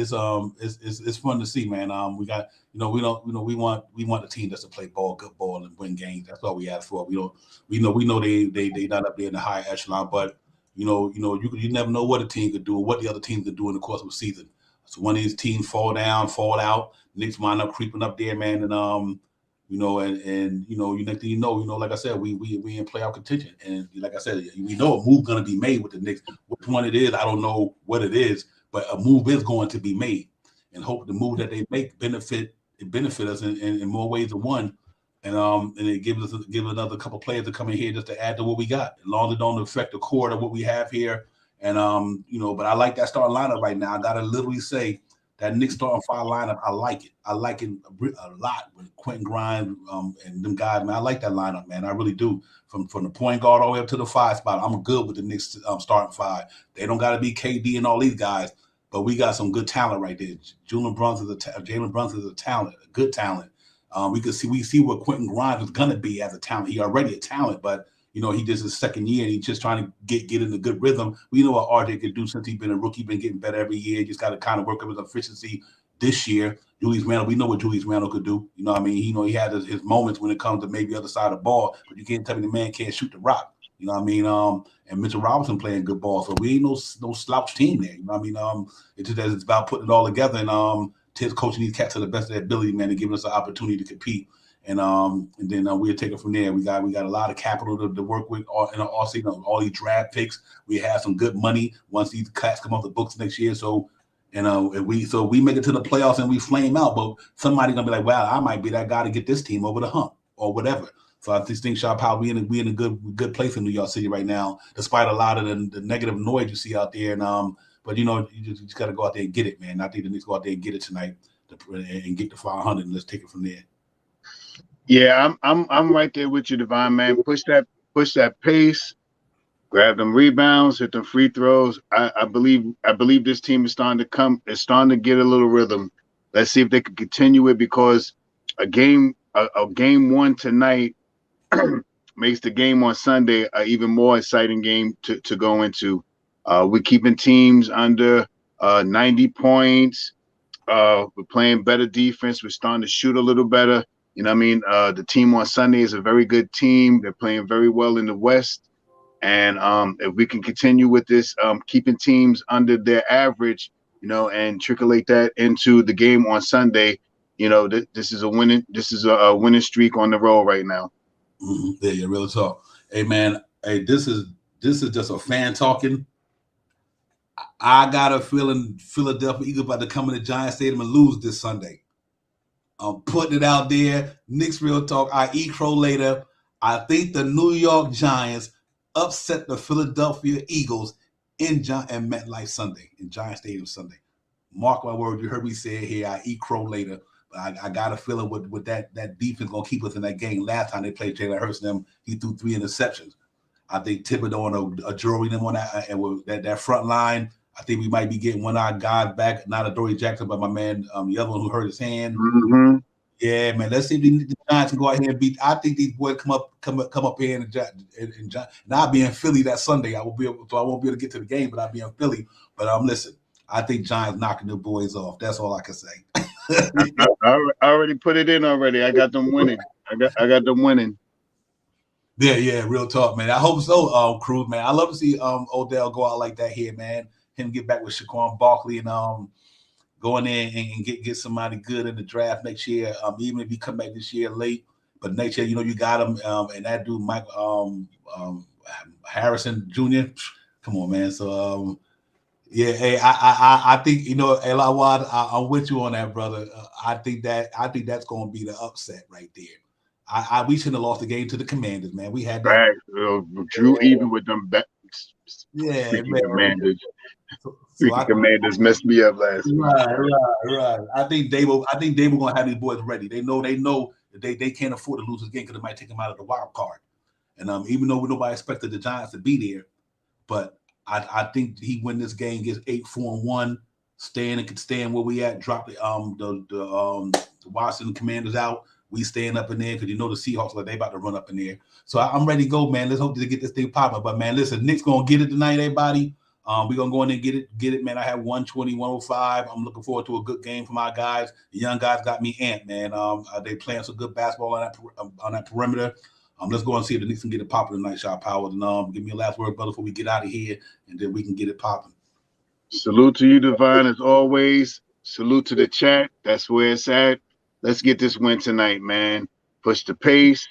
[SPEAKER 1] fun to see, man. We got, we want a team that's to play good ball and win games. That's all we ask for. We know they not up there in the high echelon, but you never know what a team could do or what the other team could do in the course of a season. So one of these teams fall out, Knicks wind up creeping up there, man, and next thing you know, like I said, we in playoff contention, and like I said, we know a move going to be made with the Knicks. Which one it is, I don't know what it is, but a move is going to be made, and hope the move that they make benefit us in more ways than one, and it gives another couple players to come in here just to add to what we got, as long as it don't affect the core of what we have here, and but I like that starting lineup right now. I gotta literally say, that Knicks starting five lineup, I like it. I like it a lot with Quentin Grimes and them guys, man. I like that lineup, man. I really do. From the point guard all the way up to the 5 spot, I'm good with the Knicks starting 5. They don't got to be KD and all these guys, but we got some good talent right there. Jalen Brunson is a talent, a good talent. We see what Quentin Grimes is gonna be as a talent. He already a talent, but he just his second year and he's just trying to get in a good rhythm. We know what RJ could do since he's been a rookie, been getting better every year. Just got to kind of work up his efficiency this year. Julius Randle, we know what Julius Randle could do. You know what I mean? He had his moments when it comes to maybe other side of the ball, but you can't tell me the man can't shoot the rock. You know what I mean? And Mitchell Robinson playing good ball. So we ain't no slouch team there. You know what I mean? It's about putting it all together and Ted's coaching these cats to the best of their ability, man, and giving us an opportunity to compete. And then we'll take it from there. We got a lot of capital to work with all these draft picks. We have some good money once these cats come off the books next year. So if we make it to the playoffs and we flame out, but somebody's gonna be like, wow, I might be that guy to get this team over the hump or whatever. So I just think Sharp Powell, we in a good place in New York City right now, despite a lot of the negative noise you see out there. And but you just got to go out there and get it, man. I think the Knicks go out there and get it tonight and get the 500, and let's take it from there.
[SPEAKER 3] Yeah, I'm right there with you, Divine, man. Push that pace, grab them rebounds, hit them free throws. I believe this team is starting to get a little rhythm. Let's see if they can continue it, because a game one tonight makes the game on Sunday an even more exciting game to go into. We're keeping teams under 90 points. We're playing better defense. We're starting to shoot a little better. You know what I mean? The team on Sunday is a very good team. They're playing very well in the West. And if we can continue with this, keeping teams under their average, and trickle that into the game on Sunday, this is a winning streak on the road right now.
[SPEAKER 1] Mm-hmm. Yeah, real talk. Hey, man. Hey, this is just a fan talking. I got a feeling Philadelphia Eagles about to come into Giants Stadium and lose this Sunday. I'm putting it out there. Knicks real talk. I eat crow later. I think the New York Giants upset the Philadelphia Eagles in MetLife Sunday, in Giant Stadium Sunday. Mark my word. You heard me say it here. I eat crow later. But I got a feeling with that defense going to keep us in that game. Last time they played Jalen Hurts and them, he threw 3 interceptions. I think Thibodeau and Adoree them on that, and with that front line, I think we might be getting one of our guys back, not Adoree Jackson, but my man, the other one who hurt his hand.
[SPEAKER 3] Mm-hmm.
[SPEAKER 1] Yeah, man. Let's see if the Giants can go out here and beat. I think these boys come up here and I'll be in Philly that Sunday. I won't be able to get to the game, but I'll be in Philly. But listen, I think Giants knocking the boys off. That's all I can say.
[SPEAKER 3] I already put it in already. I got them winning. I got them winning.
[SPEAKER 1] Yeah, real talk, man. I hope so, Cruz, man. I love to see Odell go out like that here, man. Him get back with Saquon Barkley and go in there and get somebody good in the draft next year. Even if he come back this year late, but next year, you got him. And that dude, Mike Harrison Jr. Come on, man. So yeah, hey, I think Elawad, I'm with you on that, brother. I think that's going to be the upset right there. We shouldn't have lost the game to the Commanders, man. We had that.
[SPEAKER 3] Drew even with them Commanders. So Commanders messed me up last week.
[SPEAKER 1] Right. I think they were going to have these boys ready. They know that they can't afford to lose this game because it might take them out of the wild card. And even though nobody expected the Giants to be there, but I think he win this game, gets 8-4-1, staying where we at, drop the Washington Commanders out. We staying up in there because the Seahawks they about to run up in there. So I'm ready to go, man. Let's hope to get this thing popping. But man, listen, Knicks gonna get it tonight, everybody. We're gonna go in there and get it, man. I have 120, 105. I'm looking forward to a good game for my guys. The young guys got me amped, man. They playing some good basketball on that perimeter. Let's go and see if the Knicks can get it popping tonight, Shot Powers. And give me a last word, brother, before we get out of here, and then we can get it popping.
[SPEAKER 3] Salute to you, Divine, as always. Salute to the chat. That's where it's at. Let's get this win tonight, man. Push the pace,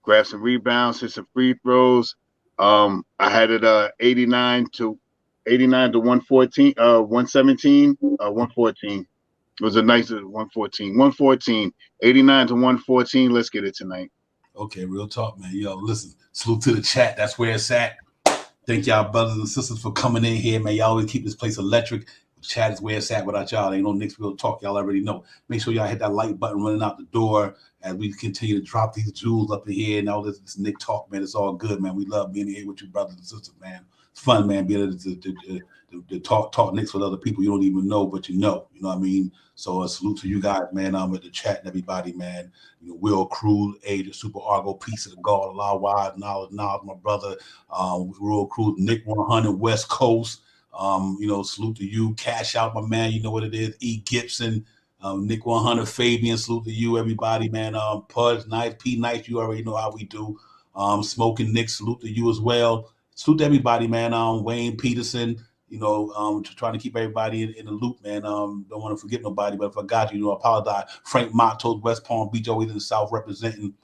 [SPEAKER 3] grab some rebounds, hit some free throws. I had it 89 to 114, 117, 114. It was a nice 114, 89 to 114. Let's get it tonight.
[SPEAKER 1] Okay, real talk, man. Yo, listen, salute to the chat. That's where it's at. Thank y'all, brothers and sisters, for coming in here, man. Y'all always keep this place electric. The chat is where it's at. Without y'all, ain't no Knicks Real Talk. Y'all already know. Make sure y'all hit that like button running out the door as we continue to drop these jewels up in here. And all this Knick Talk, man. It's all good, man. We love being here with you, brothers and sisters, man. It's fun, man, being able to talk Knicks with other people you don't even know, but you know what I mean? So a salute to you guys, man. With the chat and everybody, man. Will Cruz, Agent Super Argo, Peace of the God, Allah Wide, Knowledge, my brother. Will Cruz, Nick 100, West Coast. Salute to you. Cash Out, my man. You know what it is. E. Gibson, Nick 100, Fabian. Salute to you, everybody, man. Pudge, Nice, P. Nice. You already know how we do. Smoking Nick, salute to you as well. Salute to everybody, man. Wayne Peterson. Trying to keep everybody in the loop, man. Don't want to forget nobody, but if I got you, I apologize. Frank Matos, West Palm Beach, always in the South representing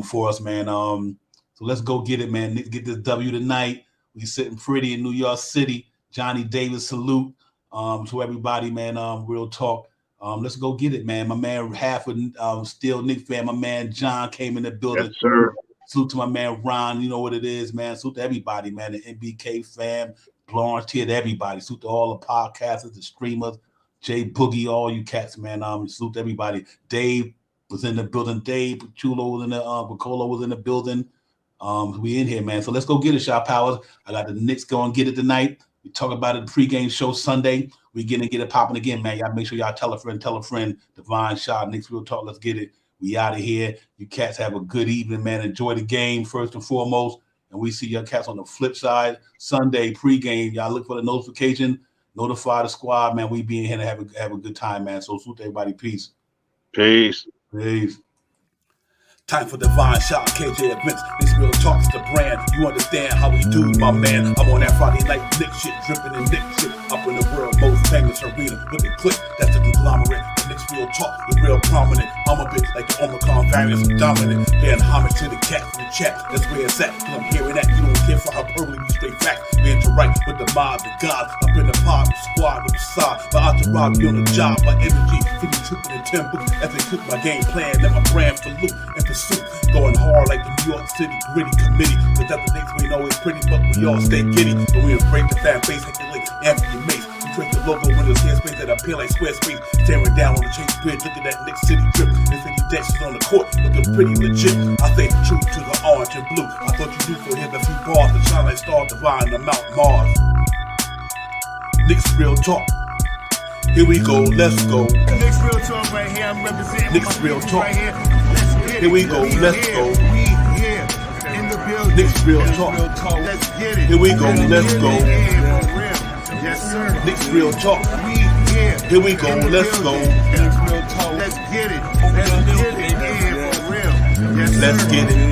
[SPEAKER 1] for us, man. So let's go get it, man. Get this W tonight. We sitting pretty in New York City. Johnny Davis, salute to everybody, man. Real talk. Let's go get it, man. My man, half of still Knicks fan. My man John came in the building.
[SPEAKER 3] Yes, sir.
[SPEAKER 1] Salute to my man Ron. You know what it is, man. Salute to everybody, man. The NBK fam. Lawrence here to everybody. Salute to all the podcasters, the streamers, Jay Boogie, all you cats, man. Salute to everybody. Dave was in the building. Dave Pachulo was in the Piccolo was in the building. We in here, man. So let's go get it, Shot Powers. I got the Knicks going get it tonight. We talk about it the pregame show Sunday. We get it popping again, man. Y'all make sure y'all tell a friend. Divine Shot, Knicks Real Talk. Let's get it. We out of here. You cats have a good evening, man. Enjoy the game first and foremost. And we see your cats on the flip side. Sunday pregame. Y'all look for the notification. Notify the squad, man. We be in here to have a good time, man. So salute to everybody. Peace.
[SPEAKER 3] Peace.
[SPEAKER 1] Time for Divine Shot, KJ events. This Real Talk's the brand. You understand how we do, my man. I'm on that Friday night Knick shit, dripping in Knick shit. Up in the world, most famous arena with the click. That's the conglomerate. The Knicks Real Talk, the real prominent. I'm a bit like the Omicron variants, dominant. Paying homage to the cat in the chat. That's where it's at. Cause I'm hearing that. You don't care for how early we straight facts. We interact with the mob, the gods. Up in the pod, the squad, with the side. My entourage be on the job. My energy, feeling tripping in 10 books. As they cook my game plan, let my brand salute and pursuit. Going hard like the New York City gritty committee. Cause that's the things we know is pretty, but we all stay giddy. And we embrace the fan base, hit the links, Anthony Mace. We create the logo when there's headspace that appear like Squarespace. Staring down on the Chase Bridge, look at that Knick City drip. There's any dashes on the court, looking pretty legit. I stay true to the orange and blue. I thought you knew for him a few bars to shine like Star Divine to Mount Mars. Knicks Real Talk. Here we go, let's go.
[SPEAKER 2] Knicks Real Talk right here. I'm representing
[SPEAKER 1] Knicks Real Talk.
[SPEAKER 2] right here. Let's get it.
[SPEAKER 1] Here we go, let's go.
[SPEAKER 2] We here in the building.
[SPEAKER 1] Knicks Real Talk.
[SPEAKER 2] Let's get it.
[SPEAKER 1] Here we go, let's go.
[SPEAKER 2] Yeah, for real. Yes, sir.
[SPEAKER 1] Knicks Real Talk.
[SPEAKER 2] We here.
[SPEAKER 1] Here we go,
[SPEAKER 2] in the
[SPEAKER 1] let's go.
[SPEAKER 2] building. Let's get it. Let's get it. Yeah, for real. Yes,
[SPEAKER 1] Let's
[SPEAKER 2] sir.
[SPEAKER 1] get it.